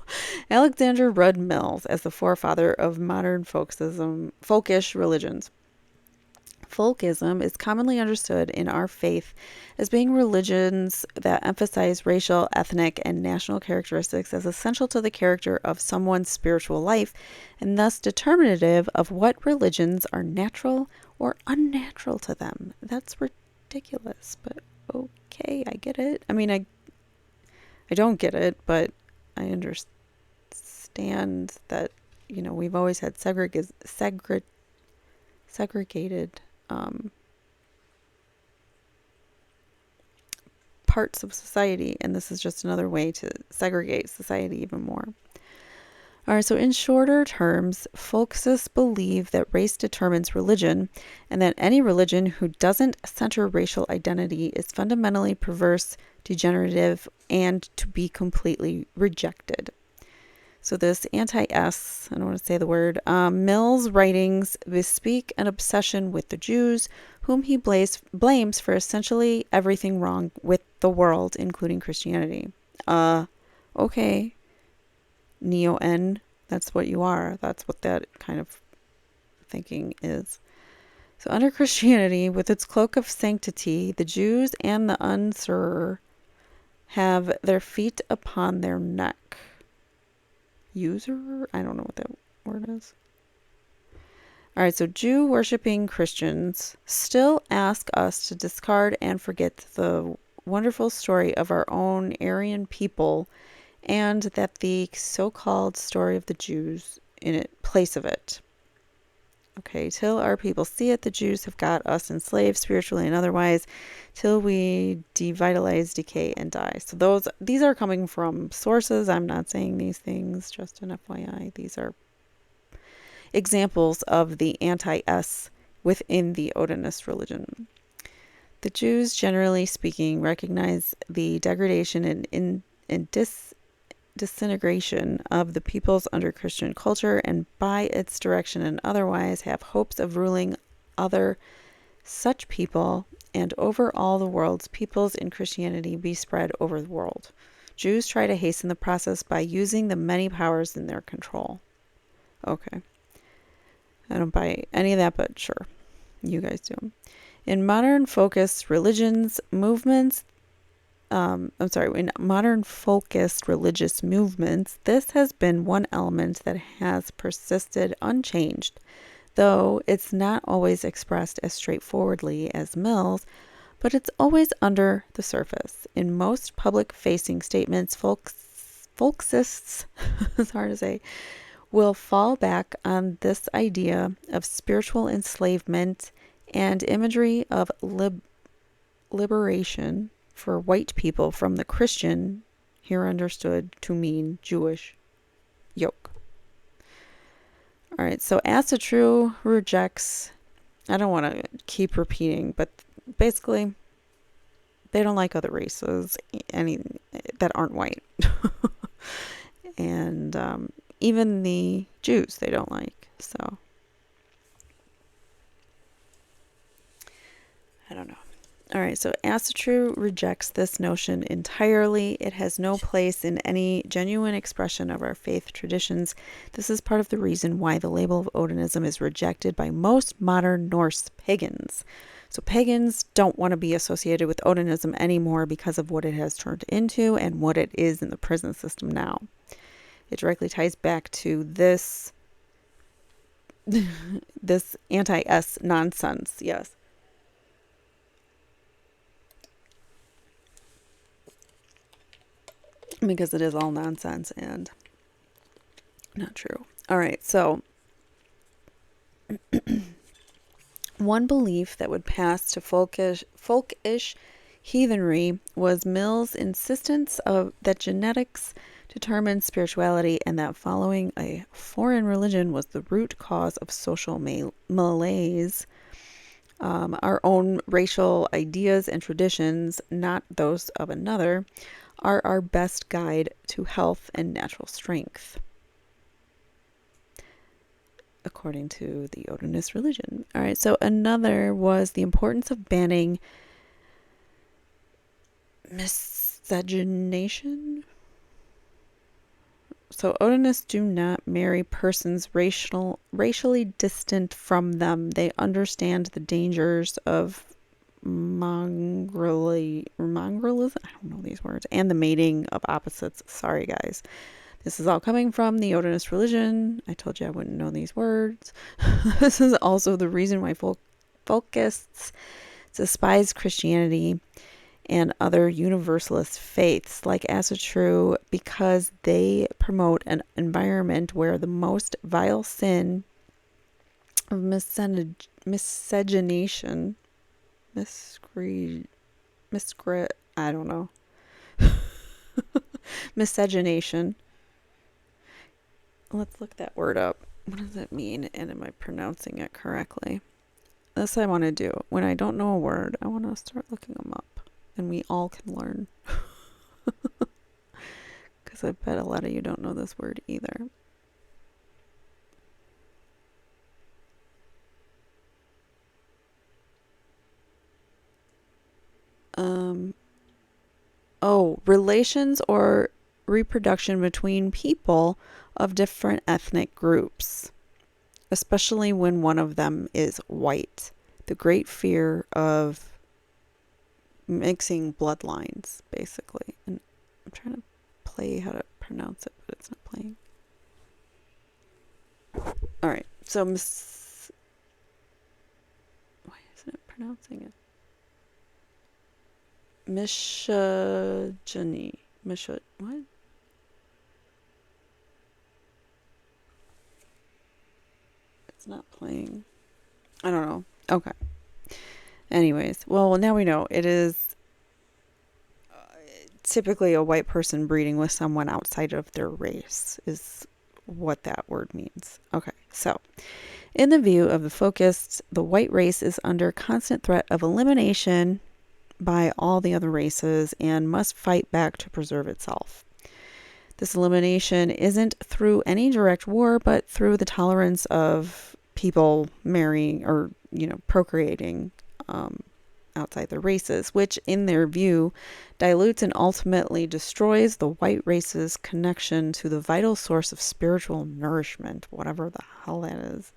Alexander Rudd Mills as the forefather of modern folkish religions. Folkism is commonly understood in our faith as being religions that emphasize racial, ethnic, and national characteristics as essential to the character of someone's spiritual life, and thus determinative of what religions are natural or unnatural to them. That's ridiculous, but okay, I get it. I mean, I don't get it, but I understand that, we've always had segregated parts of society, and this is just another way to segregate society even more. All right, so in shorter terms, folksists believe that race determines religion, and that any religion who doesn't center racial identity is fundamentally perverse, degenerative, and to be completely rejected. So this anti-S, I don't want to say the word, Mill's writings bespeak an obsession with the Jews, whom he blames for essentially everything wrong with the world, including Christianity. Okay, Neo-N, that's what you are. That's what that kind of thinking is. So under Christianity, with its cloak of sanctity, the Jews and the unsure have their feet upon their neck. User? I don't know what that word is. All right, so Jew worshipping Christians still ask us to discard and forget the wonderful story of our own Aryan people, and that the so-called story of the Jews in place of it. Okay, till our people see it, the Jews have got us enslaved spiritually and otherwise, till we devitalize, decay, and die. So these are coming from sources. I'm not saying these things, just an FYI. These are examples of the anti-S within the Odinist religion. The Jews, generally speaking, recognize the degradation and disintegration of the peoples under Christian culture, and by its direction and otherwise have hopes of ruling other such people, and over all the world's peoples in Christianity be spread over the world. Jews try to hasten the process by using the many powers in their control. Okay. I don't buy any of that, but sure. You guys do. In modern focused religious movements, this has been one element that has persisted unchanged, though it's not always expressed as straightforwardly as Mill's, but it's always under the surface. In most public-facing statements, folksists, it's hard to say, will fall back on this idea of spiritual enslavement and imagery of liberation for white people from the Christian, here understood to mean Jewish, yoke. All right, so Asatru rejects, I don't want to keep repeating, but basically, they don't like other races, any that aren't white. And even the Jews they don't like, so I don't know. All right, so Asatru rejects this notion entirely. It has no place in any genuine expression of our faith traditions. This is part of the reason why the label of Odinism is rejected by most modern Norse pagans. So pagans don't want to be associated with Odinism anymore because of what it has turned into and what it is in the prison system now. It directly ties back to this anti-S nonsense, yes. Because it is all nonsense and not true. All right, so one belief that would pass to folkish heathenry was Mill's insistence that genetics determined spirituality, and that following a foreign religion was the root cause of social malaise. Our own racial ideas and traditions, not those of another, are our best guide to health and natural strength, according to the Odinist religion. All right, so another was the importance of banning miscegenation. So Odinists do not marry persons racially distant from them. They understand the dangers of mongrellism. I don't know these words. And the mating of opposites. Sorry, guys. This is all coming from the Odinist religion. I told you I wouldn't know these words. This is also the reason why folkists despise Christianity and other universalist faiths like Asatru, because they promote an environment where the most vile sin of miscegenation, I don't know, miscegenation. Let's look that word up. What does it mean? And am I pronouncing it correctly? That's what I want to do. When I don't know a word, I want to start looking them up. And we all can learn. Because I bet a lot of you don't know this word either. Relations or reproduction between people of different ethnic groups, especially when one of them is white. The great fear of mixing bloodlines, basically. And I'm trying to play how to pronounce it, but it's not playing. All right, so why isn't it pronouncing it? Misogyny. What? It's not playing. I don't know. Okay. Anyways, well, now we know it is typically a white person breeding with someone outside of their race is what that word means. Okay, so in the view of the folkists, the white race is under constant threat of elimination by all the other races and must fight back to preserve itself. This elimination isn't through any direct war, but through the tolerance of people marrying or, procreating outside their races, which in their view dilutes and ultimately destroys the white race's connection to the vital source of spiritual nourishment, whatever the hell that is.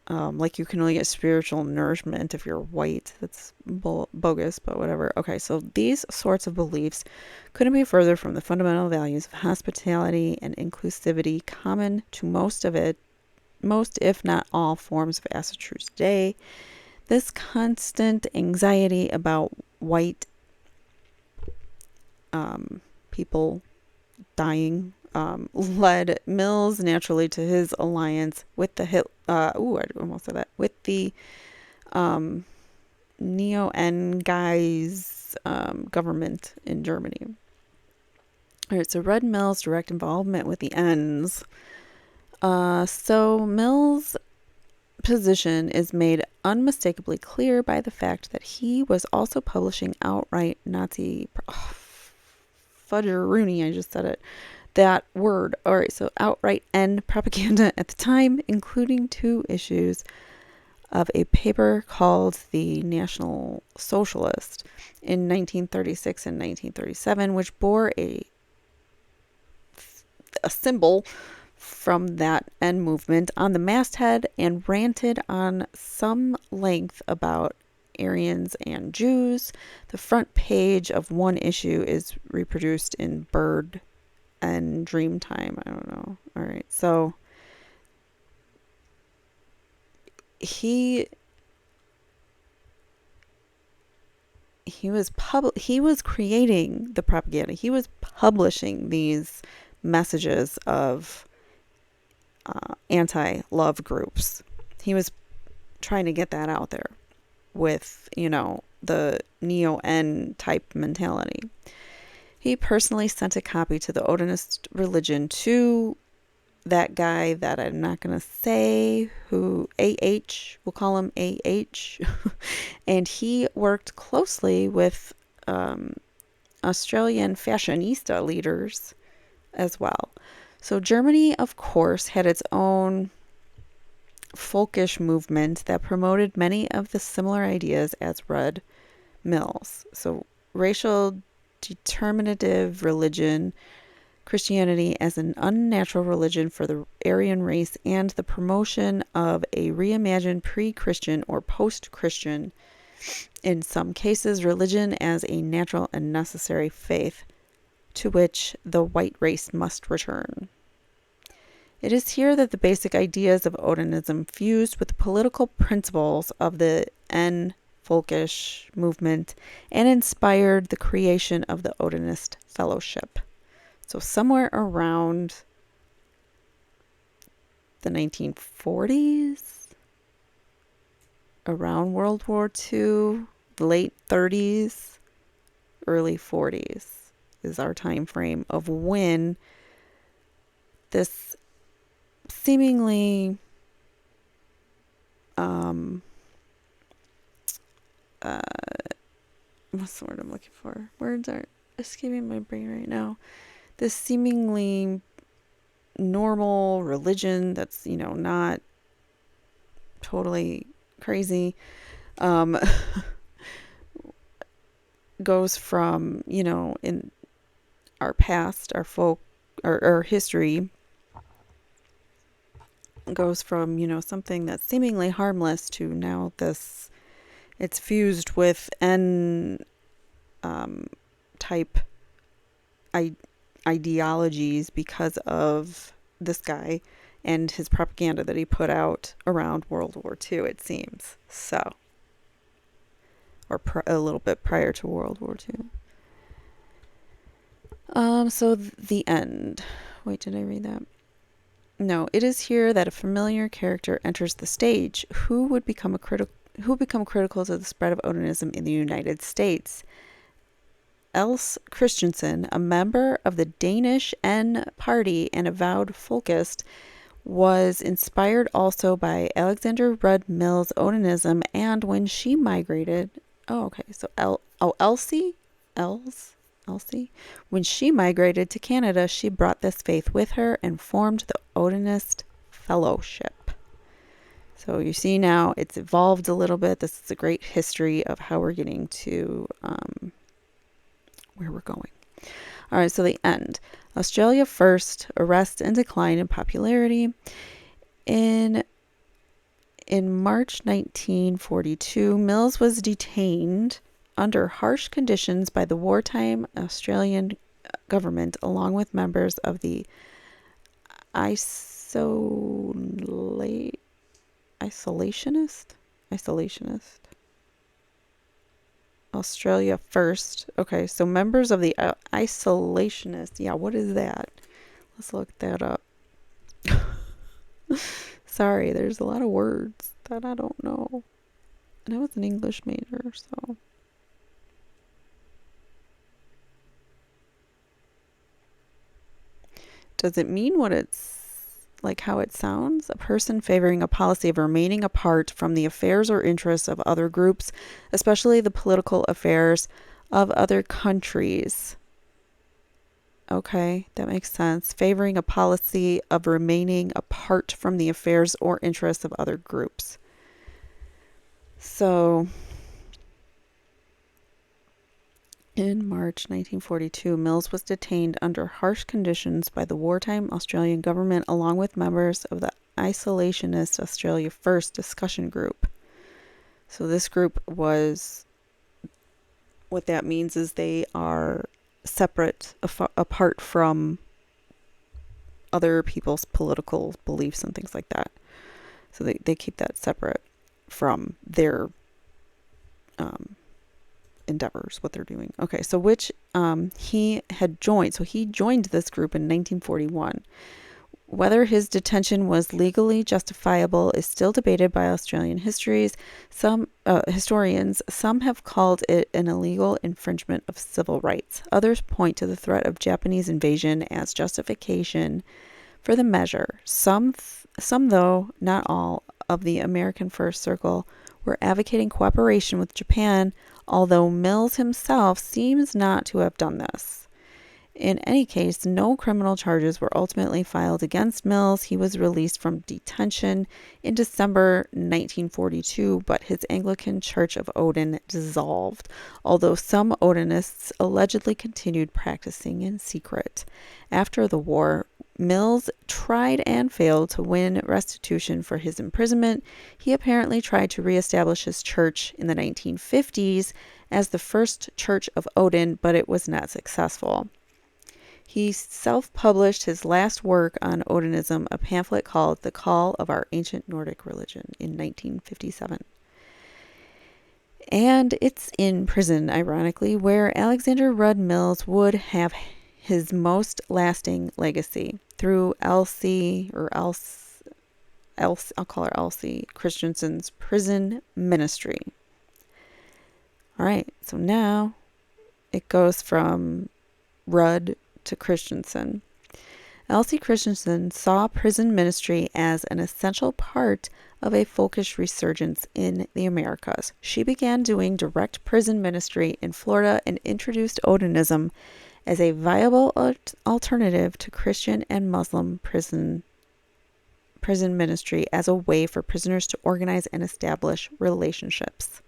Like you can only get spiritual nourishment if you're white. That's bogus, but whatever. Okay, so these sorts of beliefs couldn't be further from the fundamental values of hospitality and inclusivity common to most, if not all, forms of Asatru today. This constant anxiety about white people dying led Mills naturally to his alliance with the I almost said that, with the neo-N government in Germany. All right, so Red Mills' direct involvement with the Ns. So Mills' position is made unmistakably clear by the fact that he was also publishing outright Nazi fudgeroony, I just said it, that word. All right, so outright N propaganda at the time, including 2 issues of a paper called The National Socialist in 1936 and 1937, which bore a symbol from that N movement on the masthead and ranted on some length about Aryans and Jews. The front page of one issue is reproduced in Bird and Dreamtime. I don't know. All right, so he was creating the propaganda. He was publishing these messages of anti-love groups. He was trying to get that out there with, the neo-N type mentality. He personally sent a copy to the Odinist religion to that guy that I'm not going to say, who AH, we'll call him AH. And he worked closely with Australian fashionista leaders as well. So Germany, of course, had its own folkish movement that promoted many of the similar ideas as Red Mills. So racial determinative religion, Christianity as an unnatural religion for the Aryan race, and the promotion of a reimagined pre-Christian or post-Christian, in some cases, religion as a natural and necessary faith to which the white race must return. It is here that the basic ideas of Odinism fused with the political principles of the Folkish movement and inspired the creation of the Odinist Fellowship. So somewhere around the 1940s, around World War II, late 30s, early 40s is our time frame of when this seemingly what's the word I'm looking for? Words are escaping my brain right now. This seemingly normal religion that's, not totally crazy, goes from, in our past, our folk, our history, goes from, something that's seemingly harmless to now this, it's fused with type ideologies because of this guy and his propaganda that he put out around World War II, it seems. So, or a little bit prior to World War II. So the end. Wait, did I read that? No, it is here that a familiar character enters the stage who become critical to the spread of Odinism in the United States. Else Christensen, a member of the Danish N Party and avowed folkist, was inspired also by Alexander Rudd Mills' Odinism, and when she migrated, Elsie, when she migrated to Canada, she brought this faith with her and formed the Odinist Fellowship. So you see now it's evolved a little bit. This is a great history of how we're getting to where we're going. All right, so the end. Australia first, arrest and decline in popularity. In March 1942, Mills was detained under harsh conditions by the wartime Australian government, along with members of the isolationist. Australia first. Okay, so members of the isolationist. Yeah, what is that? Let's look that up. Sorry, there's a lot of words that I don't know. And I was an English major, so. Does it mean what it's like, how it sounds? A person favoring a policy of remaining apart from the affairs or interests of other groups, especially the political affairs of other countries. Okay, that makes sense. Favoring a policy of remaining apart from the affairs or interests of other groups. So, in March 1942, Mills was detained under harsh conditions by the wartime Australian government, along with members of the isolationist Australia First discussion group. So this group was, what that means is they are separate, apart from other people's political beliefs and things like that. So they keep that separate from their endeavors, what they're doing. Okay, so which he had joined. So he joined this group in 1941. Whether his detention was legally justifiable is still debated by Australian historians. Some have called it an illegal infringement of civil rights. Others point to the threat of Japanese invasion as justification for the measure. Some though not all, of the American First Circle were advocating cooperation with Japan, although Mills himself seems not to have done this. In any case, no criminal charges were ultimately filed against Mills. He was released from detention in December 1942, but his Anglican Church of Odin dissolved, although some Odinists allegedly continued practicing in secret. After the war, Mills tried and failed to win restitution for his imprisonment. He apparently tried to reestablish his church in the 1950s as the first Church of Odin, but it was not successful. He self-published his last work on Odinism, a pamphlet called The Call of Our Ancient Nordic Religion, in 1957. And it's in prison, ironically, where Alexander Rudd Mills would have his most lasting legacy through Elsie, I'll call her Elsie Christensen's prison ministry. All right, so now it goes from Rudd to Christensen. Elsie Christensen saw prison ministry as an essential part of a folkish resurgence in the Americas. She began doing direct prison ministry in Florida and introduced Odinism as a viable alternative to Christian and Muslim prison ministry as a way for prisoners to organize and establish relationships.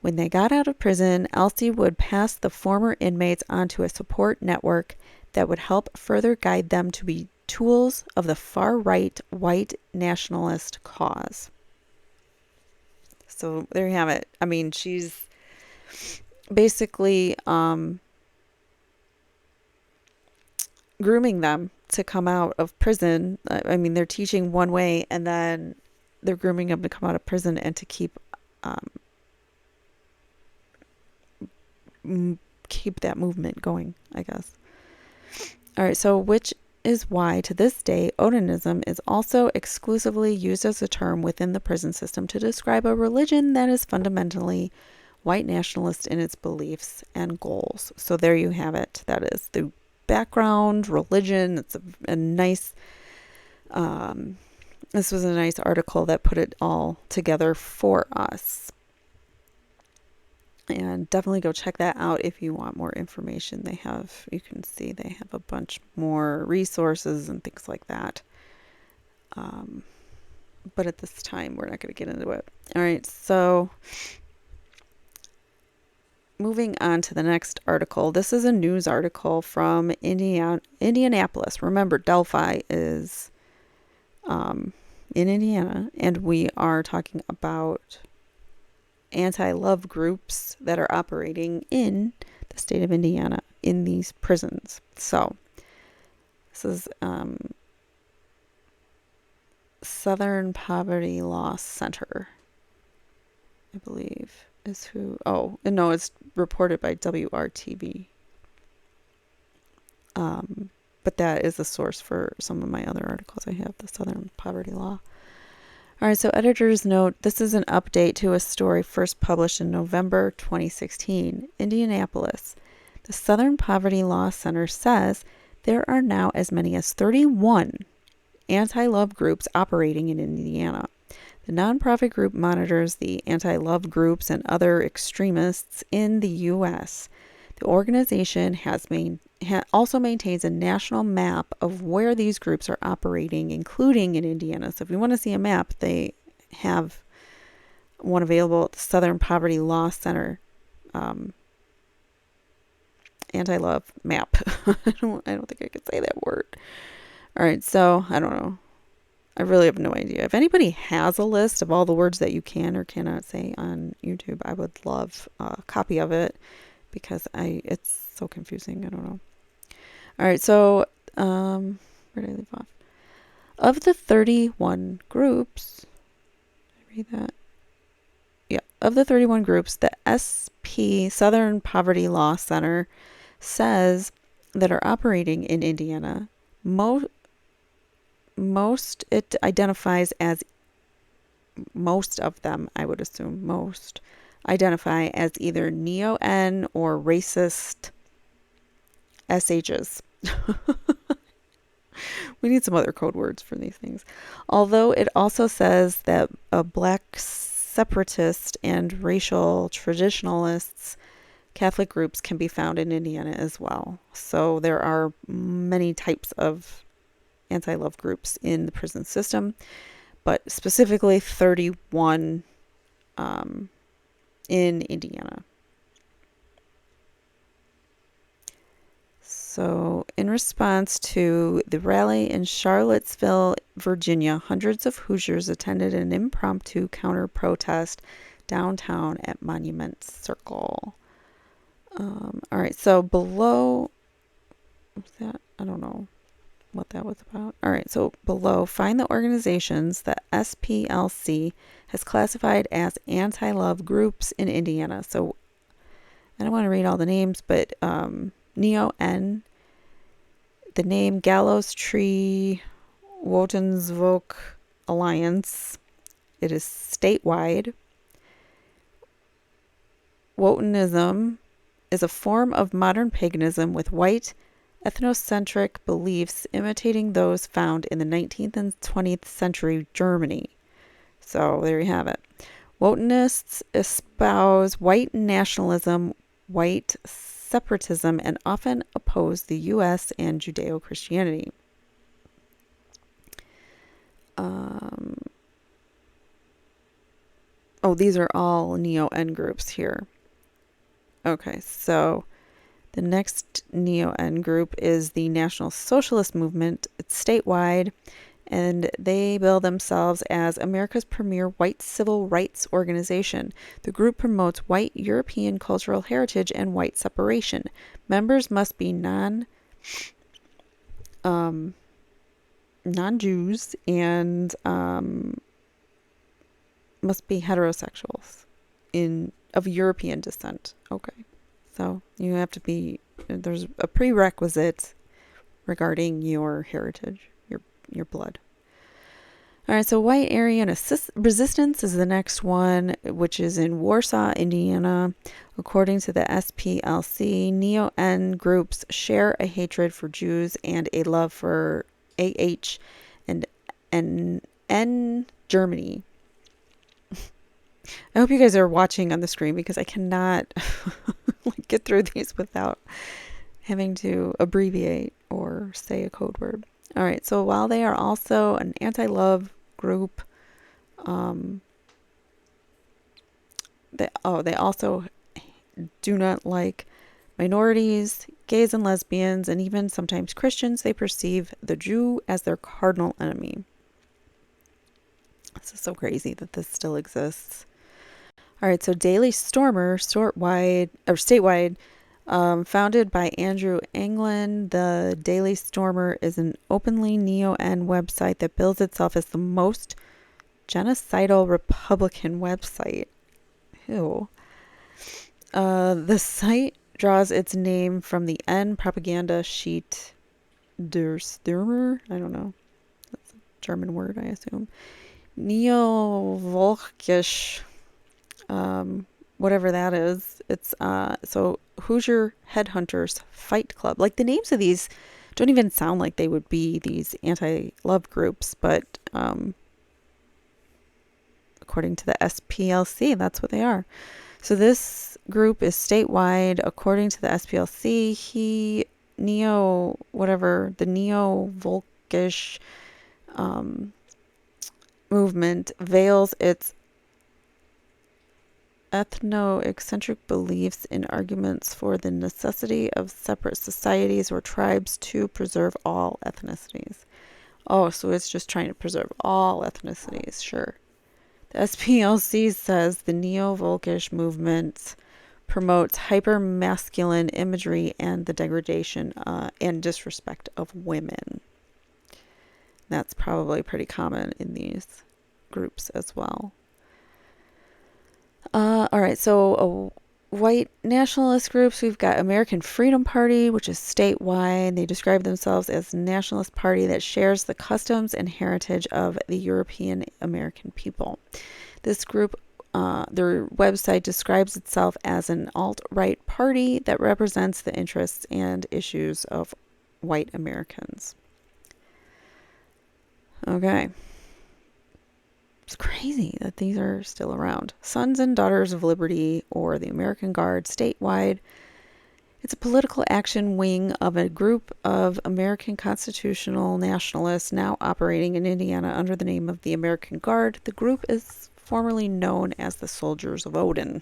When they got out of prison, Elsie would pass the former inmates onto a support network that would help further guide them to be tools of the far-right white nationalist cause. So there you have it. I mean, she's basically grooming them to come out of prison. I mean, they're teaching one way, and then they're grooming them to come out of prison and to keep that movement going, I guess. All right, so which is why to this day Odinism is also exclusively used as a term within the prison system to describe a religion that is fundamentally white nationalist in its beliefs and goals. So there you have it. That is the background religion. It's a nice this was a nice article that put it all together for us. And definitely go check that out if you want more information. You can see they have a bunch more resources and things like that. But at this time, we're not going to get into it. All right, so moving on to the next article. This is a news article from Indianapolis. Remember, Delphi is in Indiana, and we are talking about anti-love groups that are operating in the state of Indiana in these prisons. So this is Southern Poverty Law Center, I believe is who. Oh, no, it's reported by WRTV. But that is the source for some of my other articles. I have the Southern Poverty Law. All right, so editor's note, this is an update to a story first published in November 2016. Indianapolis. The Southern Poverty Law Center says there are now as many as 31 anti-love groups operating in Indiana. The nonprofit group monitors the anti-love groups and other extremists in the U.S. The organization also maintains a national map of where these groups are operating, including in Indiana. So if you want to see a map, they have one available at the Southern Poverty Law Center anti-love map. I don't think I could say that word. All right, so I don't know. I really have no idea. If anybody has a list of all the words that you can or cannot say on YouTube, I would love a copy of it because it's so confusing. I don't know. All right, so where did I leave off? Of the 31 groups, did I read that? Yeah, of the 31 groups, the SP Southern Poverty Law Center says that are operating in Indiana, most it identifies as, most of them, I would assume, most identify as either neo-N or racist SHs. We need some other code words for these things. Although it also says that black separatists and racial traditionalists Catholic groups can be found in Indiana as well. So there are many types of anti-love groups in the prison system, but specifically 31 in Indiana. So in response to the rally in Charlottesville, Virginia, hundreds of Hoosiers attended an impromptu counter-protest downtown at Monument Circle. All right, so below, what's that? I don't know what that was about. All right, so below, find the organizations that SPLC has classified as anti-love groups in Indiana. So I don't want to read all the names, but Neo-N, the name Gallows Tree Wotensvok Alliance, it is statewide. Wotanism is a form of modern paganism with white ethnocentric beliefs imitating those found in the 19th and 20th century Germany. So there you have it. Wotanists espouse white nationalism, white separatism, and often oppose the U.S. and Judeo-Christianity. These are all Neo-N groups here. Okay, so the next Neo-N group is the National Socialist Movement. It's statewide, and they bill themselves as America's premier white civil rights organization. The group promotes white European cultural heritage and white separation. Members must be non-Jews and must be heterosexuals of European descent. Okay. So you have to be, there's a prerequisite regarding your heritage, your blood. All right, so White Aryan Resistance is the next one, which is in Warsaw, Indiana. According to the SPLC, Neo-N groups share a hatred for Jews and a love for AH and N Germany. I hope you guys are watching on the screen because I cannot get through these without having to abbreviate or say a code word. All right, so while they are also an anti-love group, they also do not like minorities, gays and lesbians, and even sometimes Christians. They perceive the Jew as their cardinal enemy. This is so crazy that this still exists. All right, so Daily Stormer, statewide, founded by Andrew Anglin, the Daily Stormer is an openly Neo-N website that bills itself as the most genocidal Republican website. Ew. The site draws its name from the N propaganda sheet der Stürmer. I don't know. That's a German word, I assume. Neo-Volkisch, whatever that is. It's so Hoosier Headhunters Fight Club. Like, the names of these don't even sound like they would be these anti-love groups, but according to the SPLC, that's what they are. So this group is statewide. According to the SPLC, the Neo-Volkisch movement veils its ethno-eccentric beliefs in arguments for the necessity of separate societies or tribes to preserve all ethnicities. Oh, so it's just trying to preserve all ethnicities, sure. The SPLC says the Neo-Volkisch movement promotes hyper-masculine imagery and the degradation and disrespect of women. That's probably pretty common in these groups as well. All right, so white nationalist groups, we've got American Freedom Party, which is statewide. They describe themselves as a nationalist party that shares the customs and heritage of the European American people. This group, their website describes itself as an alt-right party that represents the interests and issues of white Americans. Okay. It's crazy that these are still around. Sons and Daughters of Liberty, or the American Guard, statewide. It's a political action wing of a group of American constitutional nationalists now operating in Indiana under the name of the American Guard. The group is formerly known as the Soldiers of Odin.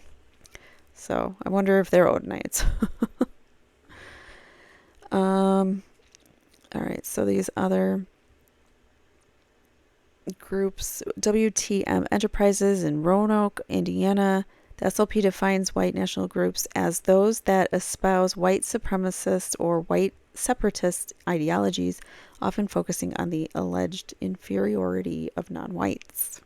So I wonder if they're Odinites. All right, so these other groups, WTM Enterprises in Roanoke, Indiana. The SLP defines white national groups as those that espouse white supremacist or white separatist ideologies, often focusing on the alleged inferiority of non-whites.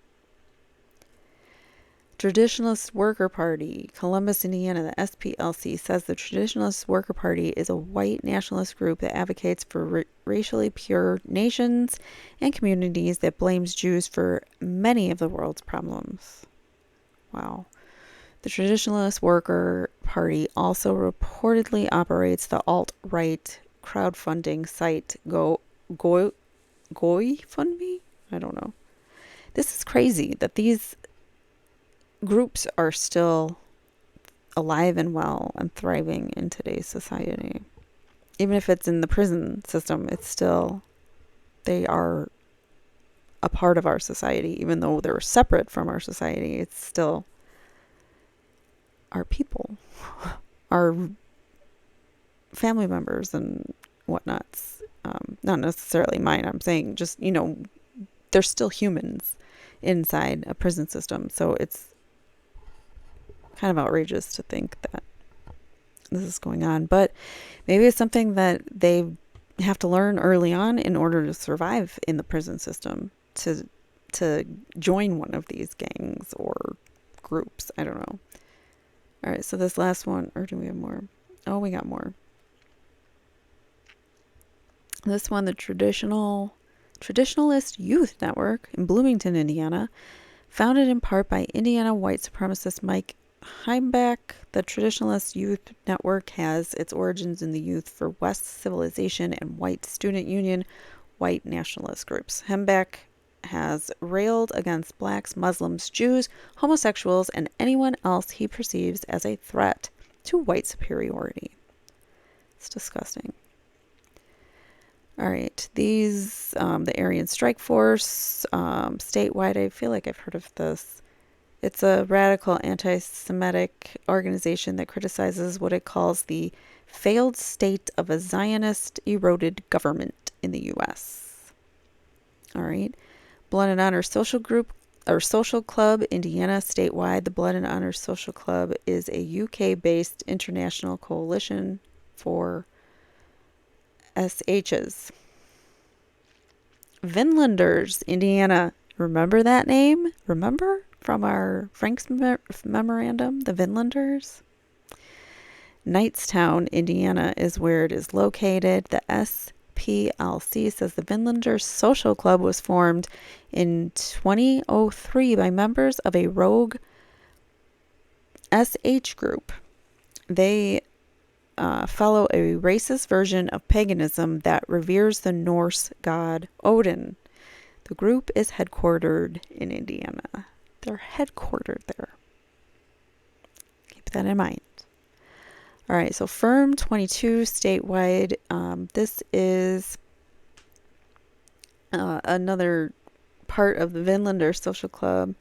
Traditionalist Worker Party, Columbus, Indiana. The SPLC says the Traditionalist Worker Party is a white nationalist group that advocates for racially pure nations and communities that blames Jews for many of the world's problems. Wow. The Traditionalist Worker Party also reportedly operates the alt-right crowdfunding site GoFundMe? I don't know. This is crazy that these groups are still alive and well and thriving in today's society. Even if it's in the prison system, it's still, they are a part of our society. Even though they're separate from our society, it's still our people, our family members and whatnots. Not necessarily mine. I'm saying just, they're still humans inside a prison system. So it's kind of outrageous to think that this is going on, but maybe it's something that they have to learn early on in order to survive in the prison system, to join one of these gangs or groups. I don't know. All right, so this last one, or do we have more? Oh, we got more. This one, the Traditionalist Youth Network in Bloomington, Indiana, founded in part by Indiana white supremacist Mike Heimbach. The Traditionalist Youth Network has its origins in the Youth for West Civilization and White Student Union white nationalist groups. Heimbach has railed against blacks, Muslims, Jews, homosexuals, and anyone else he perceives as a threat to white superiority. It's disgusting. All right, these, the Aryan Strike Force, statewide, I feel like I've heard of this. It's a radical anti-Semitic organization that criticizes what it calls the failed state of a Zionist eroded government in the U.S. All right. Blood and Honor Social Group, or Social Club, Indiana, statewide. The Blood and Honor Social Club is a UK-based international coalition for SHs. Vinlanders, Indiana. Remember that name? Remember? From our Frank's memorandum, the Vinlanders. Knightstown, Indiana is where it is located. The SPLC says the Vinlanders Social Club was formed in 2003 by members of a rogue SH group. They follow a racist version of paganism that reveres the Norse god Odin. The group is headquartered in Indiana. They're headquartered there. Keep that in mind. All right, so Firm 22 statewide. This is another part of the Vinlander Social Club,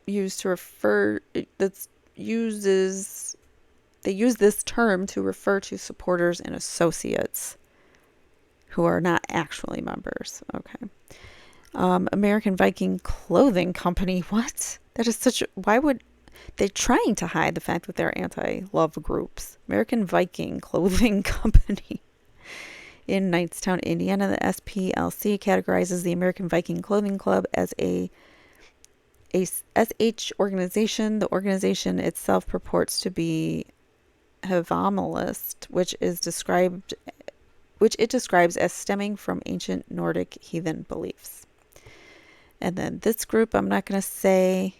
used to refer. They use this term to refer to supporters and associates who are not actually members. Okay. American Viking Clothing Company. What? That is such. Why would they're trying to hide the fact that they're anti-love groups? American Viking Clothing Company in Knightstown, Indiana. The SPLC categorizes the American Viking Clothing Club as a SH organization. The organization itself purports to be Havamalist, which it describes as stemming from ancient Nordic heathen beliefs. And then this group, I'm not going to say,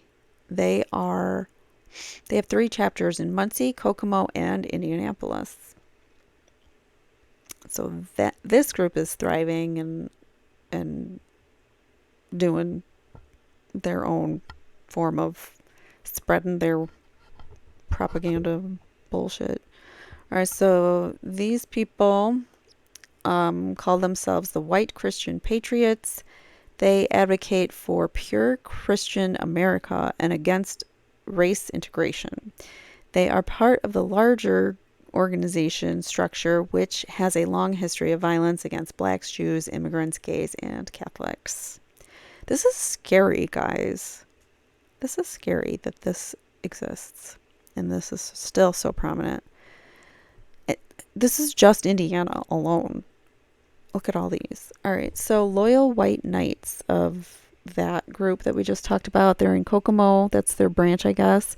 they have 3 chapters in Muncie, Kokomo, and Indianapolis. So that this group is thriving and doing their own form of spreading their propaganda bullshit. All right, so these people call themselves the White Christian Patriots. They advocate for pure Christian America and against race integration. They are part of the larger organization structure, which has a long history of violence against blacks, Jews, immigrants, gays, and Catholics. This is scary, guys. This is scary that this exists and this is still so prominent. This is just Indiana alone. Look at all these. All right, so Loyal White Knights of that group that we just talked about, they're in Kokomo. That's their branch, I guess.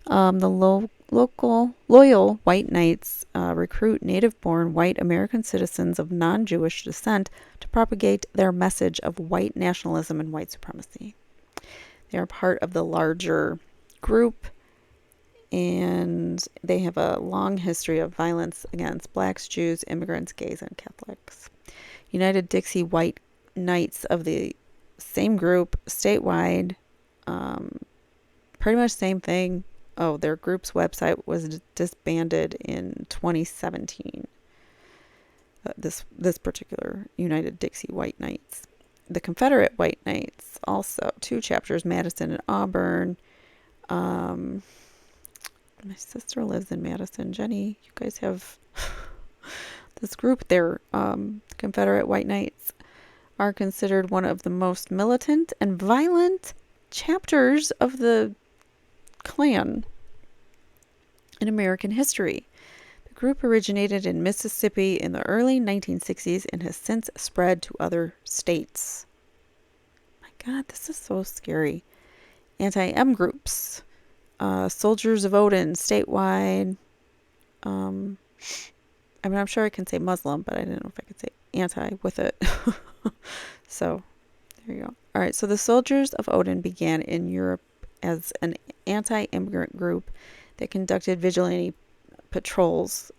The local Loyal White Knights recruit native-born white American citizens of non-Jewish descent to propagate their message of white nationalism and white supremacy. They are part of the larger group, and they have a long history of violence against blacks, Jews, immigrants, gays, and Catholics. United Dixie White Knights of the same group, statewide, pretty much same thing. Oh, their group's website was disbanded in 2017. This particular United Dixie White Knights. The Confederate White Knights, also 2 chapters, Madison and Auburn. My sister lives in Madison. Jenny, you guys have this group there. Confederate White Knights are considered one of the most militant and violent chapters of the Klan in American history. The group originated in Mississippi in the early 1960s and has since spread to other states. My God, this is so scary. Anti-M groups. Soldiers of Odin, statewide. I mean, I'm sure I can say Muslim, but I didn't know if I could say anti with it. So, there you go. All right, so the Soldiers of Odin began in Europe as an anti-immigrant group that conducted vigilante patrols.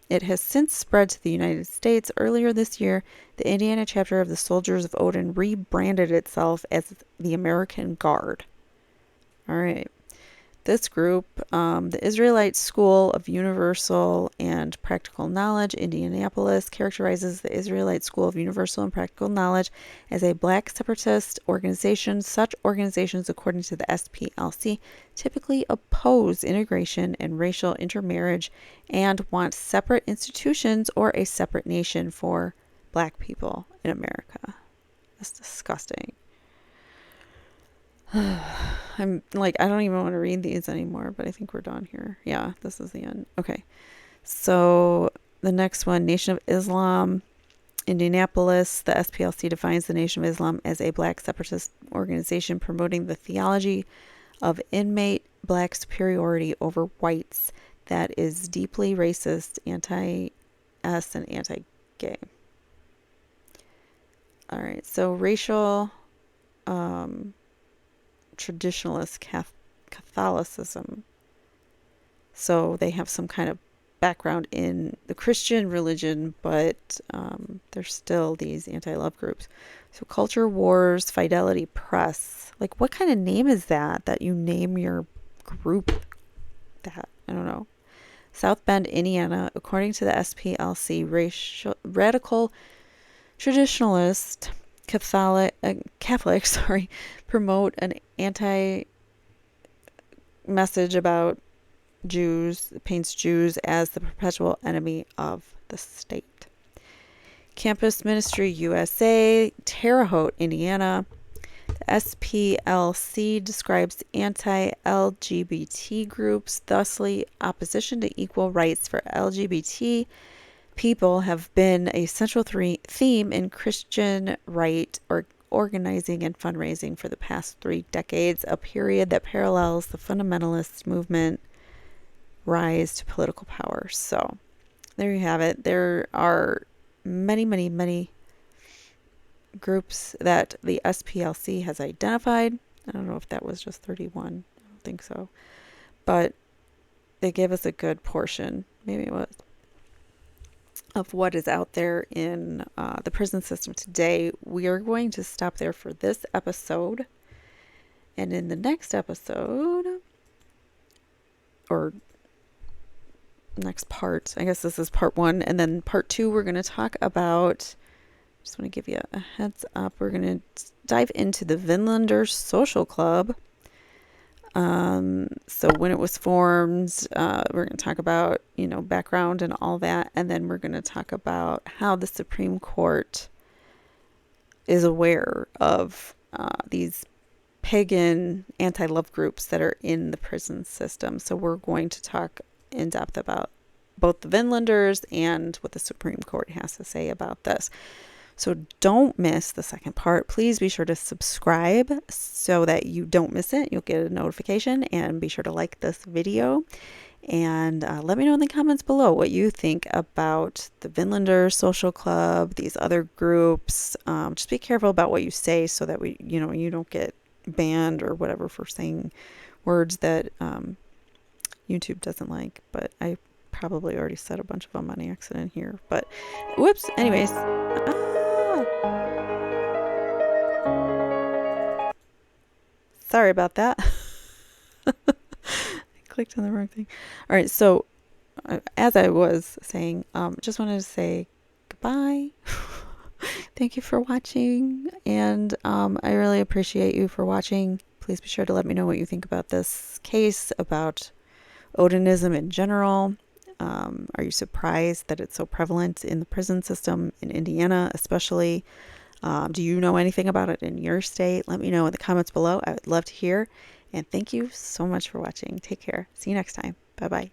It has since spread to the United States. Earlier this year, the Indiana chapter of the Soldiers of Odin rebranded itself as the American Guard. All right. This group, the Israelite School of Universal and Practical Knowledge, Indianapolis, characterizes the Israelite School of Universal and Practical Knowledge as a black separatist organization. Such organizations, according to the SPLC, typically oppose integration and racial intermarriage and want separate institutions or a separate nation for black people in America. That's disgusting. I'm like, I don't even want to read these anymore, but I think we're done here. Yeah, this is the end. Okay. So the next one, Nation of Islam, Indianapolis. The SPLC defines the Nation of Islam as a black separatist organization promoting the theology of inmate black superiority over whites that is deeply racist, anti-S, and anti-gay. All right. So racial... traditionalist Catholicism. So they have some kind of background in the Christian religion, but there's still these anti-love groups. So Culture Wars, Fidelity Press. Like, what kind of name is that you name your group that? I don't know. South Bend, Indiana. According to the SPLC, radical traditionalist Catholics, promote an anti-message about Jews, paints Jews as the perpetual enemy of the state. Campus Ministry USA, Terre Haute, Indiana. The SPLC describes anti-LGBT groups, thusly opposition to equal rights for LGBT people have been a central theme in Christian right or organizing and fundraising for the past 3 decades, a period that parallels the fundamentalist movement rise to political power. So there you have it. There are many, many, many groups that the SPLC has identified. I don't know if that was just 31. I don't think so. But they give us a good portion. Maybe it was. Of what is out there in the prison system today. We are going to stop there for this episode. And in the next episode, or next part, I guess this is part 1, and then part 2, we're going to talk about, just want to give you a heads up, we're going to dive into the Vinlander Social Club. So when it was formed, we're going to talk about, background and all that, and then we're going to talk about how the Supreme Court is aware of these pagan anti-love groups that are in the prison system. So we're going to talk in depth about both the Vinlanders and what the Supreme Court has to say about this. So don't miss the second part. Please be sure to subscribe so that you don't miss it. You'll get a notification, and be sure to like this video. And let me know in the comments below what you think about the Vinlander Social Club, these other groups. Just be careful about what you say so that you don't get banned or whatever for saying words that YouTube doesn't like. But I probably already said a bunch of them on accident here. But whoops. Anyways. Sorry about that. I clicked on the wrong thing. All right, so as I was saying, just wanted to say goodbye. Thank you for watching, and I really appreciate you for watching. Please be sure to let me know what you think about this case, about Odinism in general. Are you surprised that it's so prevalent in the prison system in Indiana, especially? Do you know anything about it in your state? Let me know in the comments below. I would love to hear. And thank you so much for watching. Take care. See you next time. Bye-bye.